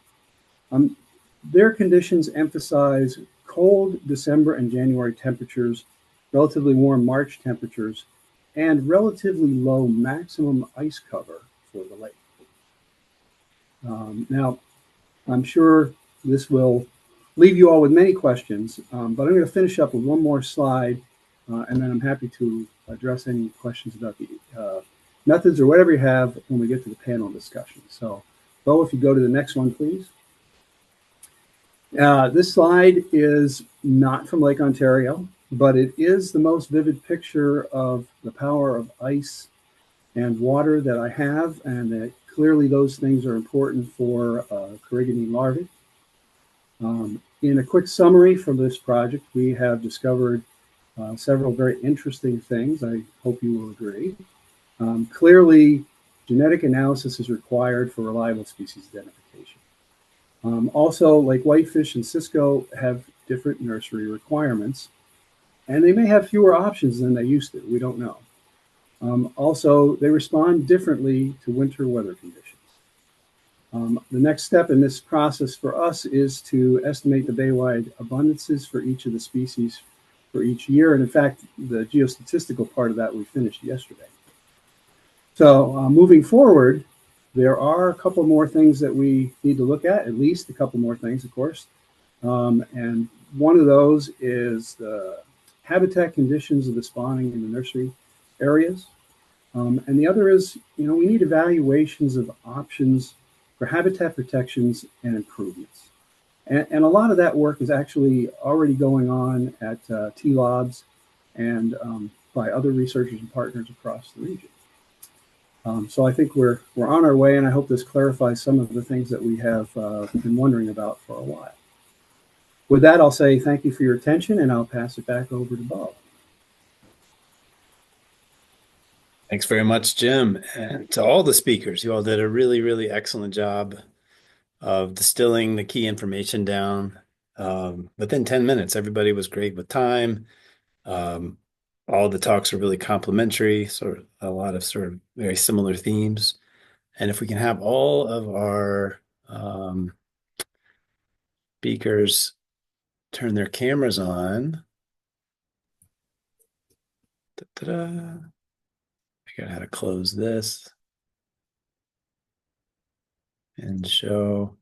Their conditions emphasize cold December and January temperatures, relatively warm March temperatures, and relatively low maximum ice cover for the lake. Now, I'm sure this will leave you all with many questions, but I'm going to finish up with one more slide, and then I'm happy to address any questions about the methods or whatever you have when we get to the panel discussion. So, Bo, if you go to the next one, please. This slide is not from Lake Ontario, but it is the most vivid picture of the power of ice and water that I have, and that clearly those things are important for Corriganine larvae. In a quick summary from this project, we have discovered several very interesting things. I hope you will agree. Clearly, genetic analysis is required for reliable species identification. Also, Lake Whitefish and cisco have different nursery requirements, and they may have fewer options than they used to. We don't know. Also, they respond differently to winter weather conditions. The next step in this process for us is to estimate the baywide abundances for each of the species for each year. And in fact, the geostatistical part of that we finished yesterday. So moving forward, there are a couple more things that we need to look at least a couple more things, of course. And one of those is the habitat conditions of the spawning in the nursery areas. And the other is, we need evaluations of options for habitat protections and improvements. And a lot of that work is actually already going on at T-Lobs and by other researchers and partners across the region. So I think we're on our way, and I hope this clarifies some of the things that we have been wondering about for a while. With that, I'll say thank you for your attention, and I'll pass it back over to Bob. Thanks very much, Jim. And to all the speakers, you all did a really, really excellent job of distilling the key information down within 10 minutes. Everybody was great with time. Um, all the talks are really complementary, sort of a lot of sort of very similar themes. And if we can have all of our speakers turn their cameras on. Ta-da. Figure out how to close this and show.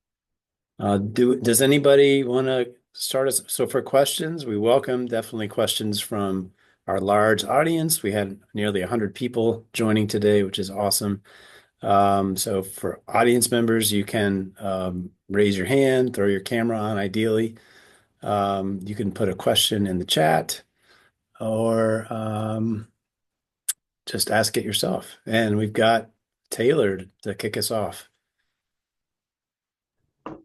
Does anybody want to start us? So for questions, we welcome definitely questions from our large audience. We had nearly 100 people joining today, which is awesome. So for audience members, you can raise your hand, throw your camera on ideally. You can put a question in the chat or just ask it yourself. And we've got Taylor to kick us off.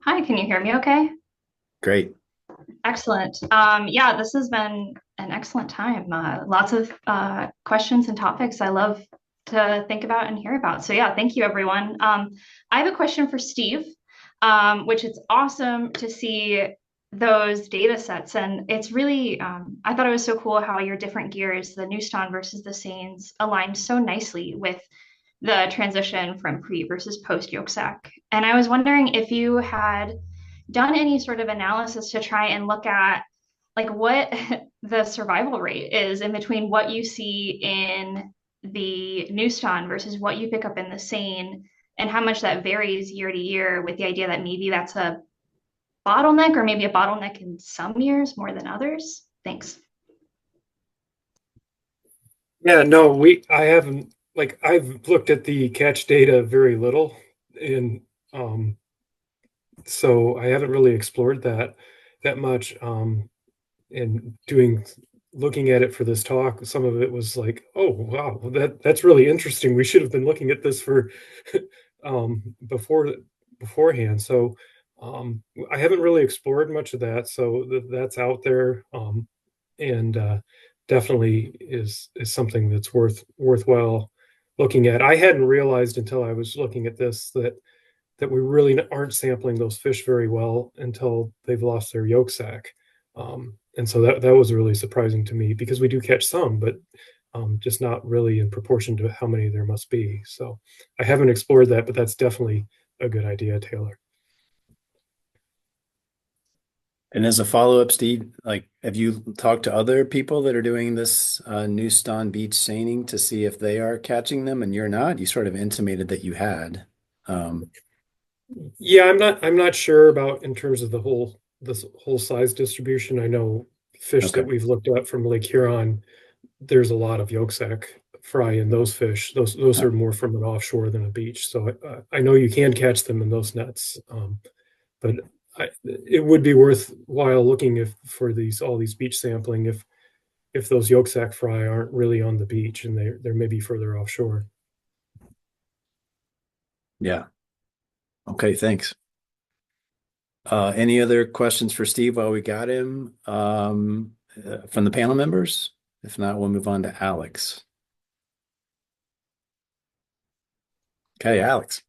Hi, can you hear me okay? Great. Excellent. Yeah, this has been an excellent time. Lots of questions and topics I love to think about and hear about. So yeah, thank you everyone. I have a question for Steve, which it's awesome to see those data sets. And it's really, I thought it was so cool how your different gears, the Newston versus the Sains, aligned so nicely with the transition from pre versus post yolk sac. And I was wondering if you had done any sort of analysis to try and look at like what the survival rate is in between what you see in the Newston versus what you pick up in the Seine, and how much that varies year to year, with the idea that maybe that's a bottleneck, or maybe a bottleneck in some years more than others. Thanks. Yeah, no, I haven't, like, I've looked at the catch data very little, and so I haven't really explored that much. And looking at it for this talk, some of it was like, oh wow, that's really interesting. We should have been looking at this for beforehand. So I haven't really explored much of that. So that's out there, and definitely is something that's worthwhile looking at. I hadn't realized until I was looking at this that we really aren't sampling those fish very well until they've lost their yolk sac. And so that was really surprising to me, because we do catch some, but just not really in proportion to how many there must be. So I haven't explored that, but that's definitely a good idea, Taylor. And as a follow-up, Steve, like, have you talked to other people that are doing this Newston Beach seining to see if they are catching them and you're not? You sort of intimated that you had. Yeah, I'm not sure about in terms of this whole size distribution. I know fish that we've looked at from Lake Huron, there's a lot of yolk sac fry in those fish. Those are more from an offshore than a beach. So I know you can catch them in those nets, but it would be worthwhile looking for all these beach sampling if those yolk sac fry aren't really on the beach and they're maybe further offshore. Yeah. Okay, thanks. Any other questions for Steve while we got him from the panel members? If not, we'll move on to Alex. Okay, Alex.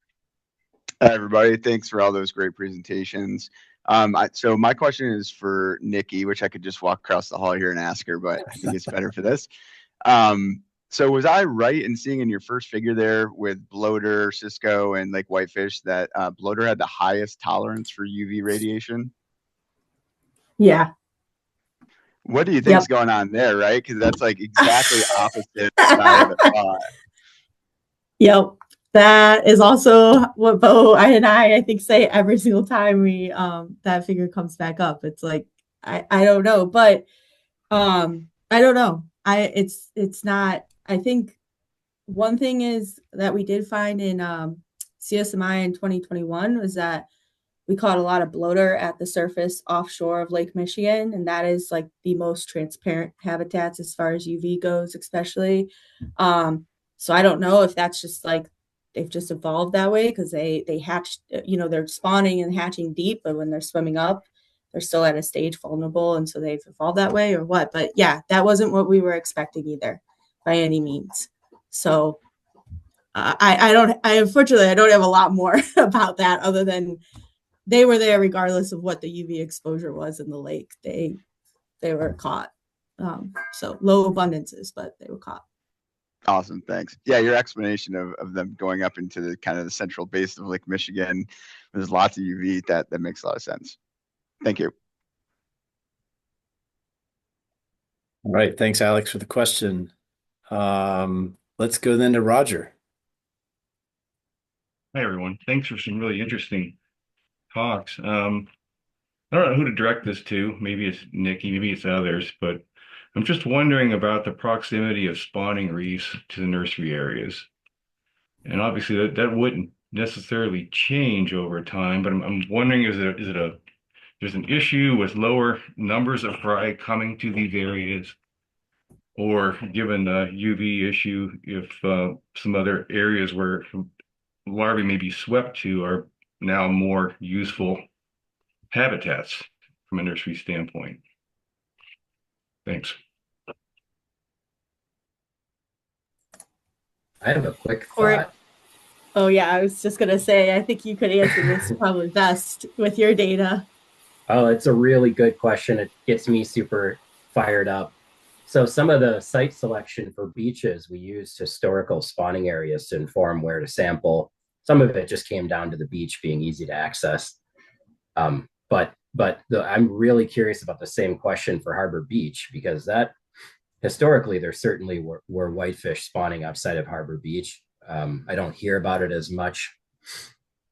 Hi, everybody. Thanks for all those great presentations. So my question is for Nikki, which I could just walk across the hall here and ask her, but I think it's better for this. So was I right in seeing in your first figure there with bloater, cisco, and lake whitefish that bloater had the highest tolerance for UV radiation? Yeah. What do you think is going on there, right? Because that's like exactly opposite side of the thought. Yep. That is also what Bo and I think say every single time we that figure comes back up. It's like I don't know, but I don't know. It's not. I think one thing is that we did find in CSMI in 2021 was that we caught a lot of bloater at the surface offshore of Lake Michigan, and that is like the most transparent habitats as far as UV goes, especially. So I don't know if that's just like they've just evolved that way because they hatch, they're spawning and hatching deep, but when they're swimming up, they're still at a stage vulnerable, and so they've evolved that way or what. But yeah, that wasn't what we were expecting either by any means. So I unfortunately I don't have a lot more about that other than they were there regardless of what the UV exposure was in the lake. They were caught. So low abundances, but they were caught. Awesome, thanks. Yeah, your explanation of them going up into the kind of the central basin of Lake Michigan, there's lots of UV, that makes a lot of sense. Thank you. All right, thanks, Alex, for the question. Let's go then to Roger. Hi, everyone. Thanks for some really interesting talks. I don't know who to direct this to. Maybe it's Nikki, maybe it's others, but I'm just wondering about the proximity of spawning reefs to the nursery areas. And obviously that wouldn't necessarily change over time, but I'm wondering, there's an issue with lower numbers of fry coming to these areas, or given the UV issue, if some other areas where larvae may be swept to are now more useful habitats from a nursery standpoint. Thanks. I have a quick Corey? thought. Oh yeah, I was just gonna say, I think you could answer this probably best with your data. Oh, it's a really good question. It gets me super fired up. So some of the site selection for beaches, we used historical spawning areas to inform where to sample. Some of it just came down to the beach being easy to access. I'm really curious about the same question for Harbor Beach, because that historically there certainly were whitefish spawning outside of Harbor Beach. I don't hear about it as much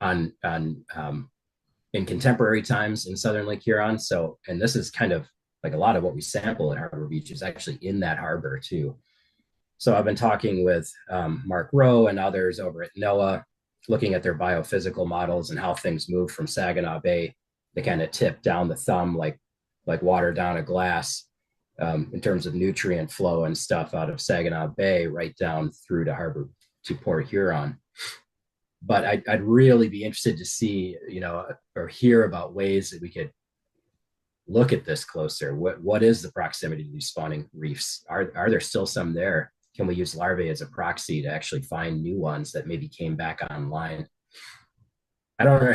on in contemporary times in southern Lake Huron. So, and this is kind of like a lot of what we sample at Harbor Beach is actually in that harbor too. So I've been talking with Mark Rowe and others over at NOAA, looking at their biophysical models and how things move from Saginaw Bay. They kind of tip down the thumb like water down a glass in terms of nutrient flow and stuff out of Saginaw Bay right down through to Harbor to Port Huron. But I'd really be interested to see, or hear about ways that we could look at this closer. What is the proximity to these spawning reefs? Are there still some there? Can we use larvae as a proxy to actually find new ones that maybe came back online? I don't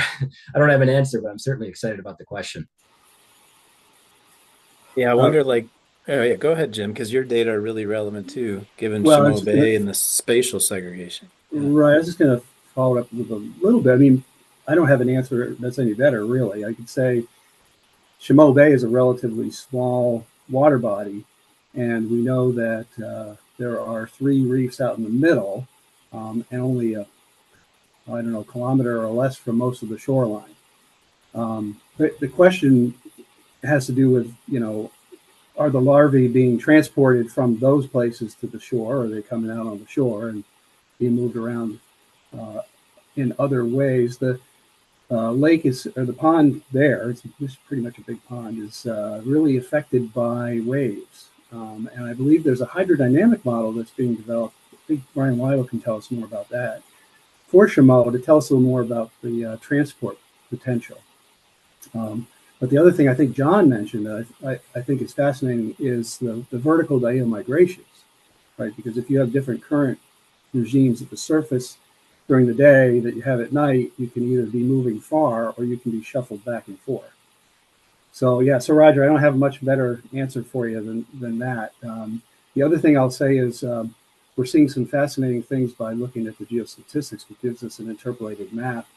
have an answer, but I'm certainly excited about the question. Yeah, I wonder, yeah, go ahead, Jim, because your data are really relevant too, given Well, Cheneaux Bay and the spatial segregation. Yeah. Right. I was just going to follow up with a little bit. I mean, I don't have an answer that's any better, really. I could say Cheneaux Bay is a relatively small water body, and we know that there are 3 reefs out in the middle, and only a kilometer or less from most of the shoreline. The question has to do with, are the larvae being transported from those places to the shore? Or are they coming out on the shore and being moved around in other ways? The lake or the pond there, it's pretty much a big pond, is really affected by waves. And I believe there's a hydrodynamic model that's being developed. I think Brian Weidel can tell us more about that. For Cheneaux, to tell us a little more about the transport potential. But the other thing I think John mentioned that I think is fascinating is the vertical diel migrations, right? Because if you have different current regimes at the surface during the day that you have at night, you can either be moving far or you can be shuffled back and forth. So yeah, so Roger, I don't have a much better answer for you than that. The other thing I'll say is we're seeing some fascinating things by looking at the geostatistics, which gives us an interpolated map.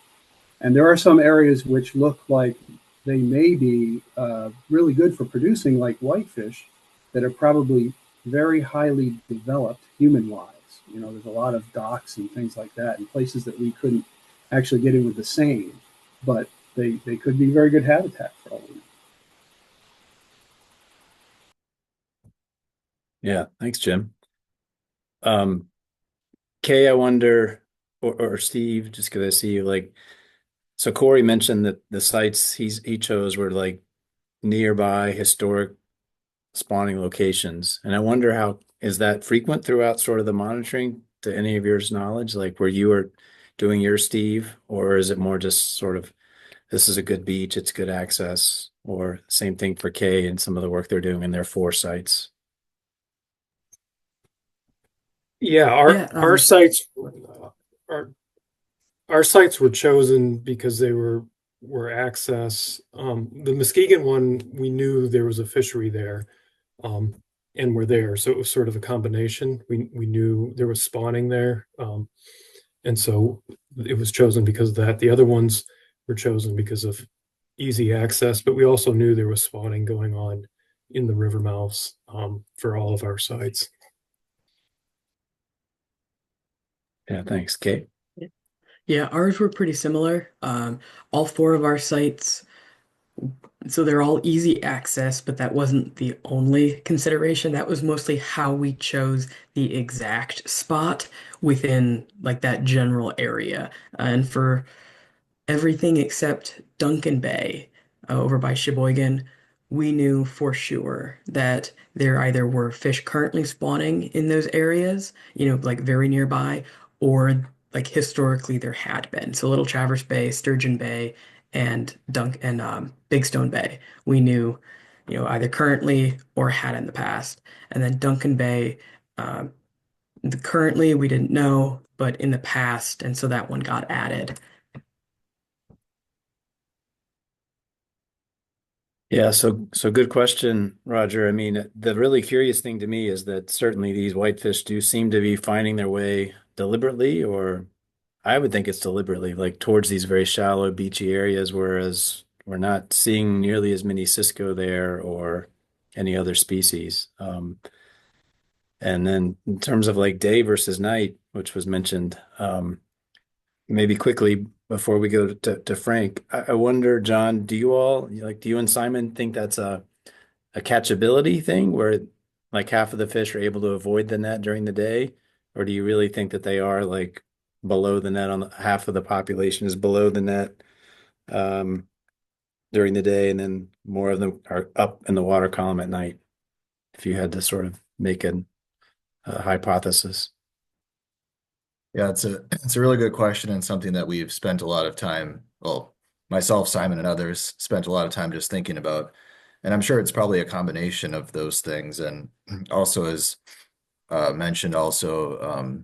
And there are some areas which look like they may be really good for producing like whitefish that are probably very highly developed human-wise. There's a lot of docks and things like that and places that we couldn't actually get in with the seine, but they could be very good habitat for all of them. Yeah, thanks, Jim. Kay, I wonder, or Steve, just because I see you, so Corey mentioned that the sites he chose were like nearby historic spawning locations. And I wonder is that frequent throughout sort of the monitoring, to any of your knowledge, like where you are doing your Steve, or is it more just sort of, this is a good beach, it's good access, or same thing for Kay and some of the work they're doing in their 4 sites? Yeah, Yeah, our our sites were chosen because they were access. The Muskegon one, we knew there was a fishery there, um, and we're there, so it was sort of a combination. We knew there was spawning there, and so it was chosen because of that. The other ones were chosen because of easy access, but we also knew there was spawning going on in the river mouths, for all of our sites. Yeah, thanks, Kate. yeah, ours were pretty similar. All four of our sites, so they're all easy access, but that wasn't the only consideration. That was mostly how we chose the exact spot within like that general area. And for everything except Duncan Bay over by Sheboygan, we knew for sure that there either were fish currently spawning in those areas, like very nearby, or like historically there had been. So Little Traverse Bay, Sturgeon Bay, and Big Stone Bay, we knew, either currently or had in the past. And then Duncan Bay, currently we didn't know, but in the past, and so that one got added. Yeah, so good question, Roger. I mean, the really curious thing to me is that certainly these whitefish do seem to be finding their way deliberately, or I would think it's deliberately, like towards these very shallow beachy areas, whereas we're not seeing nearly as many cisco there or any other species. And then in terms of like day versus night, which was mentioned, maybe quickly before we go to Frank, I wonder, John, do you all like, do you and Simon think that's a catchability thing where like half of the fish are able to avoid the net during the day? Or do you really think that they are like below the net half of the population is below the net um, during the day, and then more of them are up in the water column at night? If you had to sort of make a hypothesis. Yeah, it's a really good question and something that we've spent a lot of time, well, myself, Simon, and others spent a lot of time just thinking about. And I'm sure it's probably a combination of those things. And also, as mentioned, also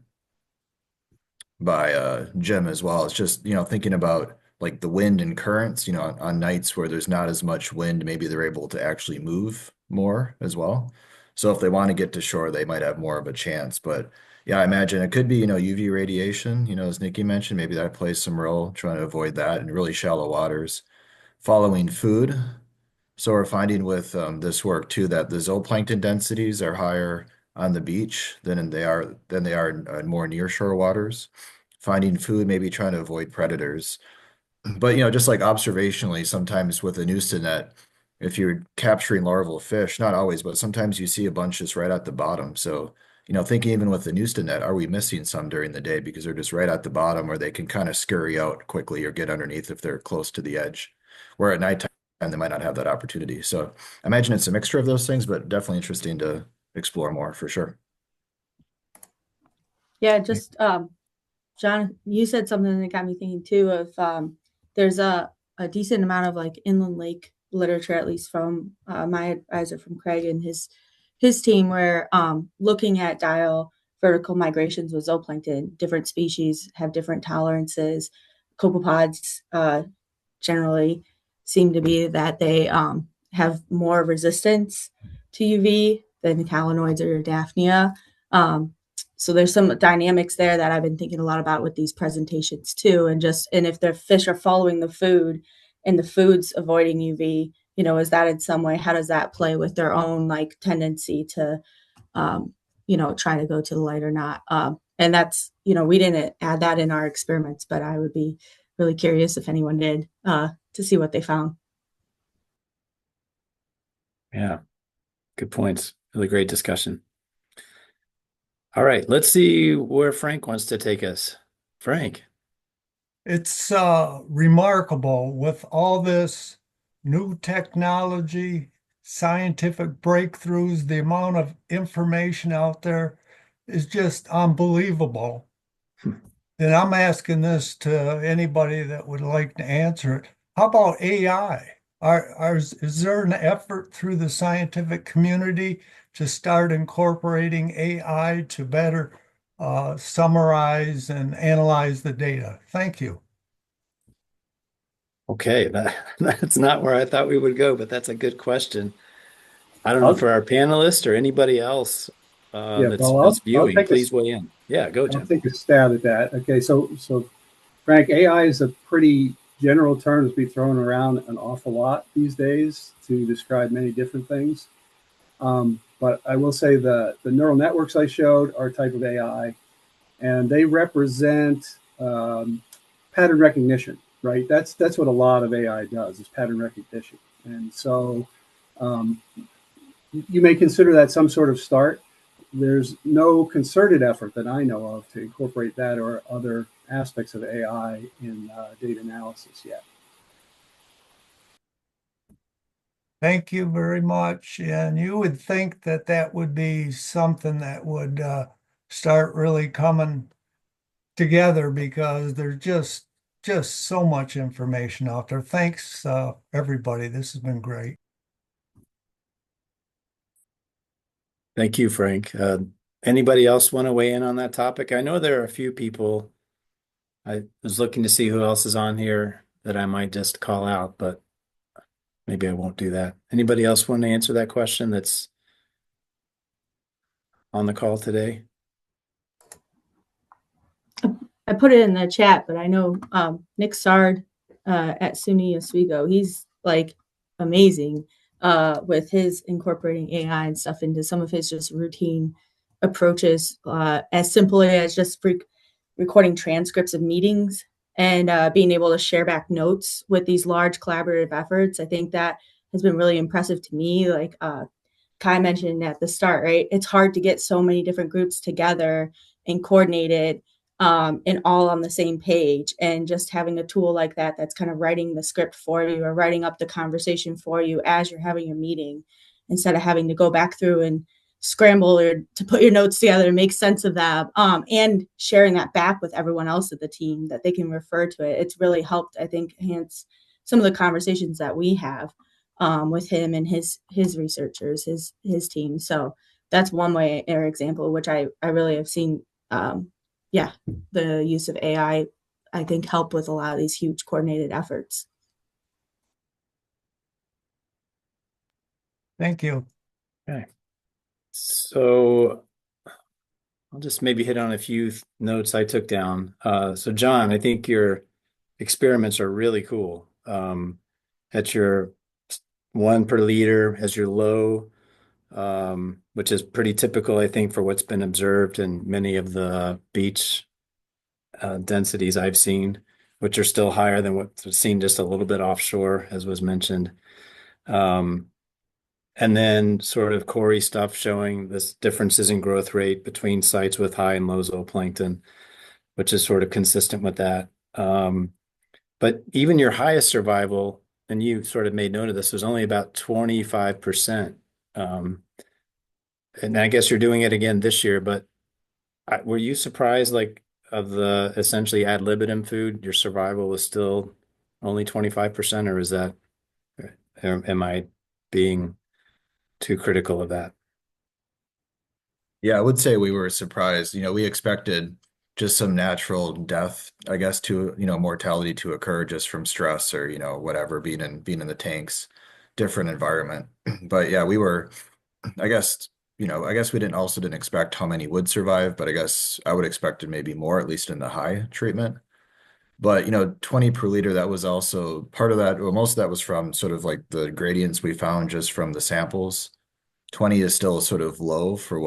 by Jim as well, it's just, thinking about like the wind and currents, on nights where there's not as much wind, maybe they're able to actually move more as well. So if they want to get to shore, they might have more of a chance. But yeah, I imagine it could be, UV radiation, as Nikki mentioned, maybe that plays some role, trying to avoid that in really shallow waters. Following food. So we're finding with this work too that the zooplankton densities are higher on the beach than they are in more nearshore waters. Finding food, maybe trying to avoid predators. But just like observationally, sometimes with a Noosa net, if you're capturing larval fish, not always, but sometimes you see a bunch just right at the bottom. So, thinking even with the Noosa net, are we missing some during the day because they're just right at the bottom where they can kind of scurry out quickly or get underneath if they're close to the edge? Where at nighttime they might not have that opportunity. So I imagine it's a mixture of those things, but definitely interesting to explore more for sure. Yeah, just John, you said something that got me thinking too of there's a decent amount of like inland lake literature, at least from my advisor from Craig and his team, where looking at diel vertical migrations with zooplankton, different species have different tolerances. Copepods generally seem to be that they have more resistance to UV than the calanoids or Daphnia. So there's some dynamics there that I've been thinking a lot about with these presentations too. And if the fish are following the food and the food's avoiding UV, is that in some way, how does that play with their own like tendency to, try to go to the light or not? And that's, we didn't add that in our experiments, but I would be really curious if anyone did to see what they found. Yeah, good points. Really great discussion. All right, let's see where Frank wants to take us. Frank. It's remarkable with all this new technology, scientific breakthroughs, the amount of information out there is just unbelievable. And I'm asking this to anybody that would like to answer it. How about AI? Is there an effort through the scientific community to start incorporating AI to better summarize and analyze the data? Thank you. Okay, that's not where I thought we would go, but that's a good question. I don't know I'll, for our panelist or anybody else yeah, that's well, I'll viewing, take a, please weigh in. Yeah, go, I'll Jim. take a stab at that. Okay, so Frank, AI is a pretty general term that's been thrown around an awful lot these days to describe many different things. But I will say the neural networks I showed are a type of AI, and they represent pattern recognition, right? That's what a lot of AI does is pattern recognition. And so um, you may consider that some sort of start. There's no concerted effort that I know of to incorporate that or other aspects of AI in data analysis yet. Thank you very much. And you would think that that would be something that would start really coming together because there's just so much information out there. Thanks, everybody. This has been great. Thank you, Frank. Anybody else want to weigh in on that topic? I know there are a few people. I was looking to see who else is on here that I might just call out, but maybe I won't do that. Anybody else want to answer that question that's on the call today? I put it in the chat, but I know Nick Sard at SUNY Oswego, he's like amazing with his incorporating AI and stuff into some of his just routine approaches, as simple as just recording transcripts of meetings and being able to share back notes with these large collaborative efforts. I think that has been really impressive to me. Like Kai mentioned at the start, right? It's hard to get so many different groups together and coordinated and all on the same page. And just having a tool like that that's kind of writing the script for you or writing up the conversation for you as you're having your meeting, instead of having to go back through and scramble or to put your notes together and make sense of that, and sharing that back with everyone else at the team that they can refer to it. It's really helped, I think, enhance some of the conversations that we have with him and his researchers, his team. So that's one way or example which I really have seen. Yeah, the use of AI, I think, help with a lot of these huge coordinated efforts. Thank you. Okay. So I'll just maybe hit on a few notes I took down. So John, I think your experiments are really cool. At your 1 per liter as your low, which is pretty typical, I think, for what's been observed in many of the beach densities I've seen, which are still higher than what's seen just a little bit offshore, as was mentioned. And then sort of Corey stuff showing this differences in growth rate between sites with high and low zooplankton, which is sort of consistent with that. But even your highest survival, and you sort of made note of this, was only about 25%. And I guess you're doing it again this year, but were you surprised, like, of the essentially ad libitum food, your survival was still only 25%, or is that, am I being too critical of that? Yeah, I would say we were surprised. We expected just some natural death, I guess, to, mortality to occur just from stress or, whatever, being in the tanks, different environment. But yeah, we were, I guess, we didn't expect how many would survive, but I guess I would expect it maybe more, at least in the high treatment. But 20 per liter, that was also part of that. Well, most of that was from sort of like the gradients we found just from the samples. 20 is still sort of low for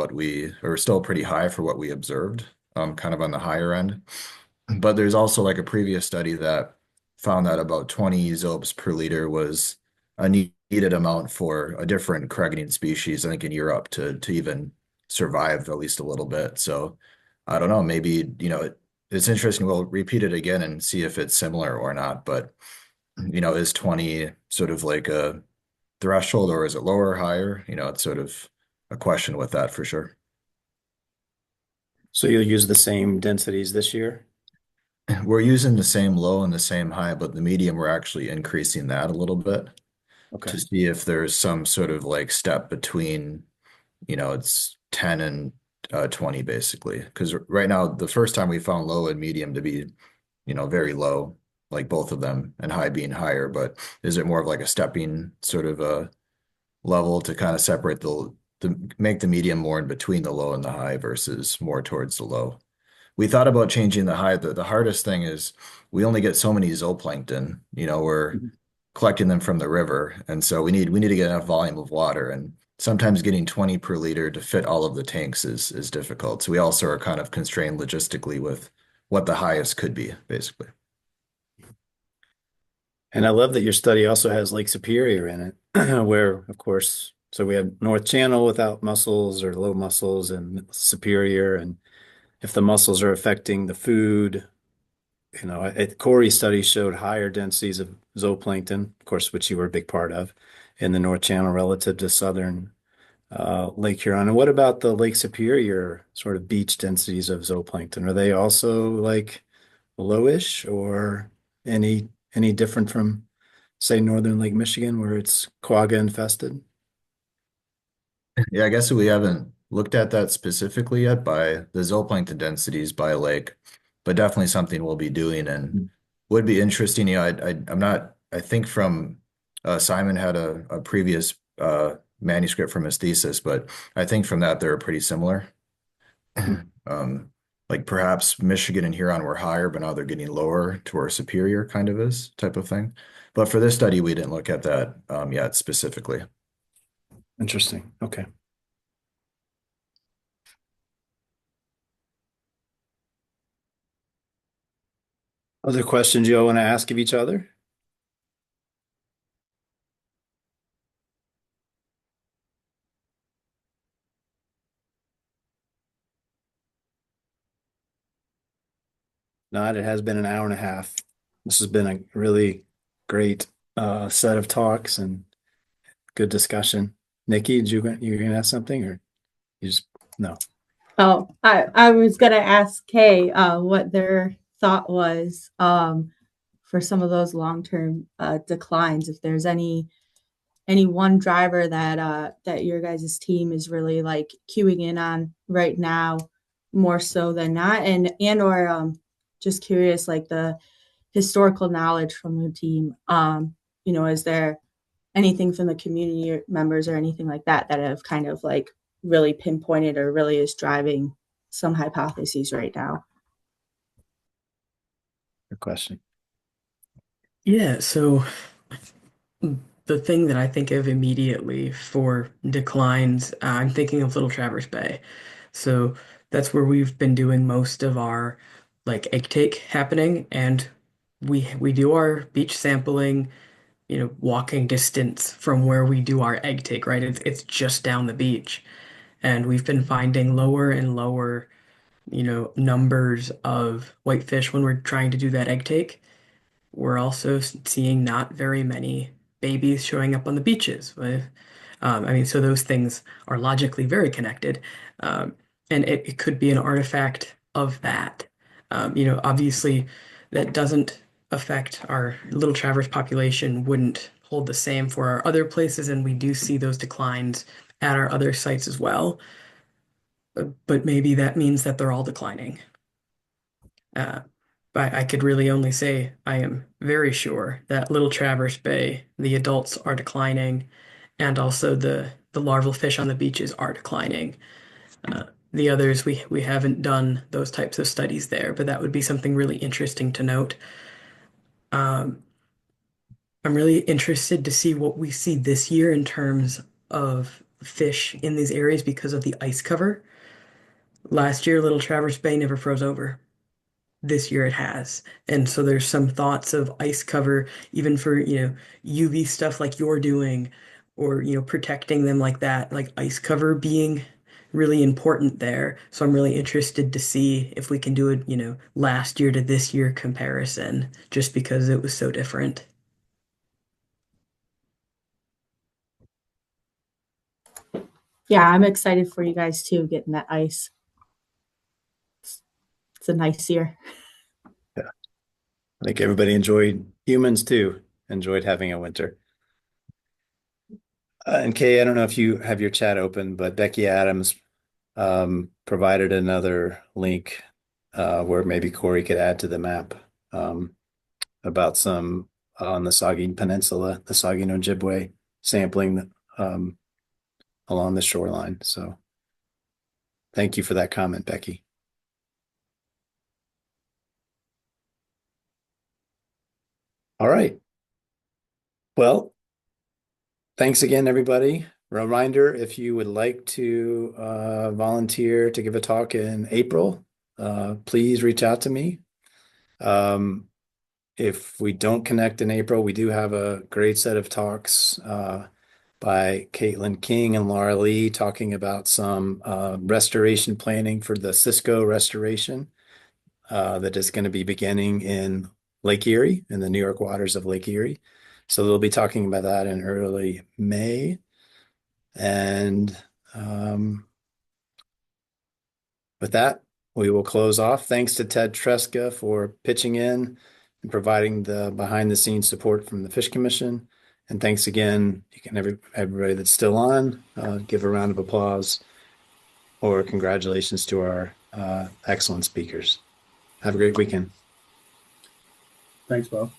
or still pretty high for what we observed, kind of on the higher end. But there's also like a previous study that found that about 20 zobes per liter was a needed amount for a different Cragonian species, I think in Europe, to even survive at least a little bit. So I don't know, maybe, it's interesting. We'll repeat it again and see if it's similar or not. But, is 20 sort of like a threshold, or is it lower or higher? It's sort of a question with that for sure. So you'll use the same densities this year? We're using the same low and the same high, but the medium, we're actually increasing that a little bit to see if there's some sort of like step between, it's 10 and 20 basically. Because right now, the first time we found low and medium to be, very low, like both of them, and high being higher. But is it more of like a stepping sort of a level to kind of separate to make the medium more in between the low and the high versus more towards the low? We thought about changing the high. The hardest thing is we only get so many zooplankton. We're collecting them from the river, and so we need to get enough volume of water. And sometimes getting 20 per liter to fit all of the tanks is difficult. So we also are kind of constrained logistically with what the highest could be, basically. And I love that your study also has Lake Superior in it, where, of course, so we have North Channel without mussels or low mussels and Superior. And if the mussels are affecting the food, Corey's study showed higher densities of zooplankton, of course, which you were a big part of, in the North Channel relative to southern Lake Huron. And what about the Lake Superior sort of beach densities of zooplankton? Are they also like lowish or any different from, say, northern Lake Michigan, where it's quagga infested? Yeah, I guess we haven't looked at that specifically yet by the zooplankton densities by lake, but definitely something we'll be doing and would be interesting. I'm not, I think from Simon had a previous manuscript from his thesis, but I think from that they're pretty similar. Like perhaps Michigan and Huron were higher, but now they're getting lower to where Superior kind of is type of thing. But for this study, we didn't look at that yet specifically. Interesting. Okay. Other questions you all want to ask of each other? Not, it has been an hour and a half. This has been a really great set of talks and good discussion. Nikki, you gonna ask something or you just no? Oh, I was gonna ask Kay what their thought was for some of those long-term declines. If there's any one driver that your guys' team is really like queuing in on right now, more so than not, and or just curious, like the historical knowledge from the team. Is there anything from the community members or anything like that have kind of like really pinpointed or really is driving some hypotheses right now? Good question. Yeah, so the thing that I think of immediately for declines, I'm thinking of Little Traverse Bay. So that's where we've been doing most of our like egg take happening, and we do our beach sampling, walking distance from where we do our egg take, right? It's just down the beach. And we've been finding lower and lower, numbers of whitefish when we're trying to do that egg take. We're also seeing not very many babies showing up on the beaches. So those things are logically very connected. And it could be an artifact of that. Obviously, that doesn't affect our Little Traverse population, wouldn't hold the same for our other places, and we do see those declines at our other sites as well. But maybe that means that they're all declining. But I could really only say I am very sure that Little Traverse Bay, the adults are declining, and also the larval fish on the beaches are declining. The others, we haven't done those types of studies there, but that would be something really interesting to note. I'm really interested to see what we see this year in terms of fish in these areas because of the ice cover. Last year, Little Traverse Bay never froze over. This year it has. And so there's some thoughts of ice cover, even for, UV stuff like you're doing, or, protecting them like that, like ice cover being really important there. So I'm really interested to see if we can do it, last year to this year comparison, just because it was so different. Yeah, I'm excited for you guys too, getting that ice. It's a nice year. Yeah. I think everybody humans too, enjoyed having a winter. And Kay, I don't know if you have your chat open, but Becky Adams provided another link where maybe Corey could add to the map about some on the Saugeen Peninsula, the Saugeen Ojibwe sampling along the shoreline. So thank you for that comment, Becky. All right. Well, thanks again, everybody. Reminder, if you would like to volunteer to give a talk in April, please reach out to me. If we don't connect in April, we do have a great set of talks by Caitlin King and Laura Lee talking about some restoration planning for the Cisco restoration that is going to be beginning in Lake Erie, in the New York waters of Lake Erie. So they'll be talking about that in early May. And with that, we will close off. Thanks to Ted Tresca for pitching in and providing the behind the scenes support from the Fish Commission. And thanks again, everybody that's still on, give a round of applause or congratulations to our excellent speakers. Have a great weekend. Thanks, Bo.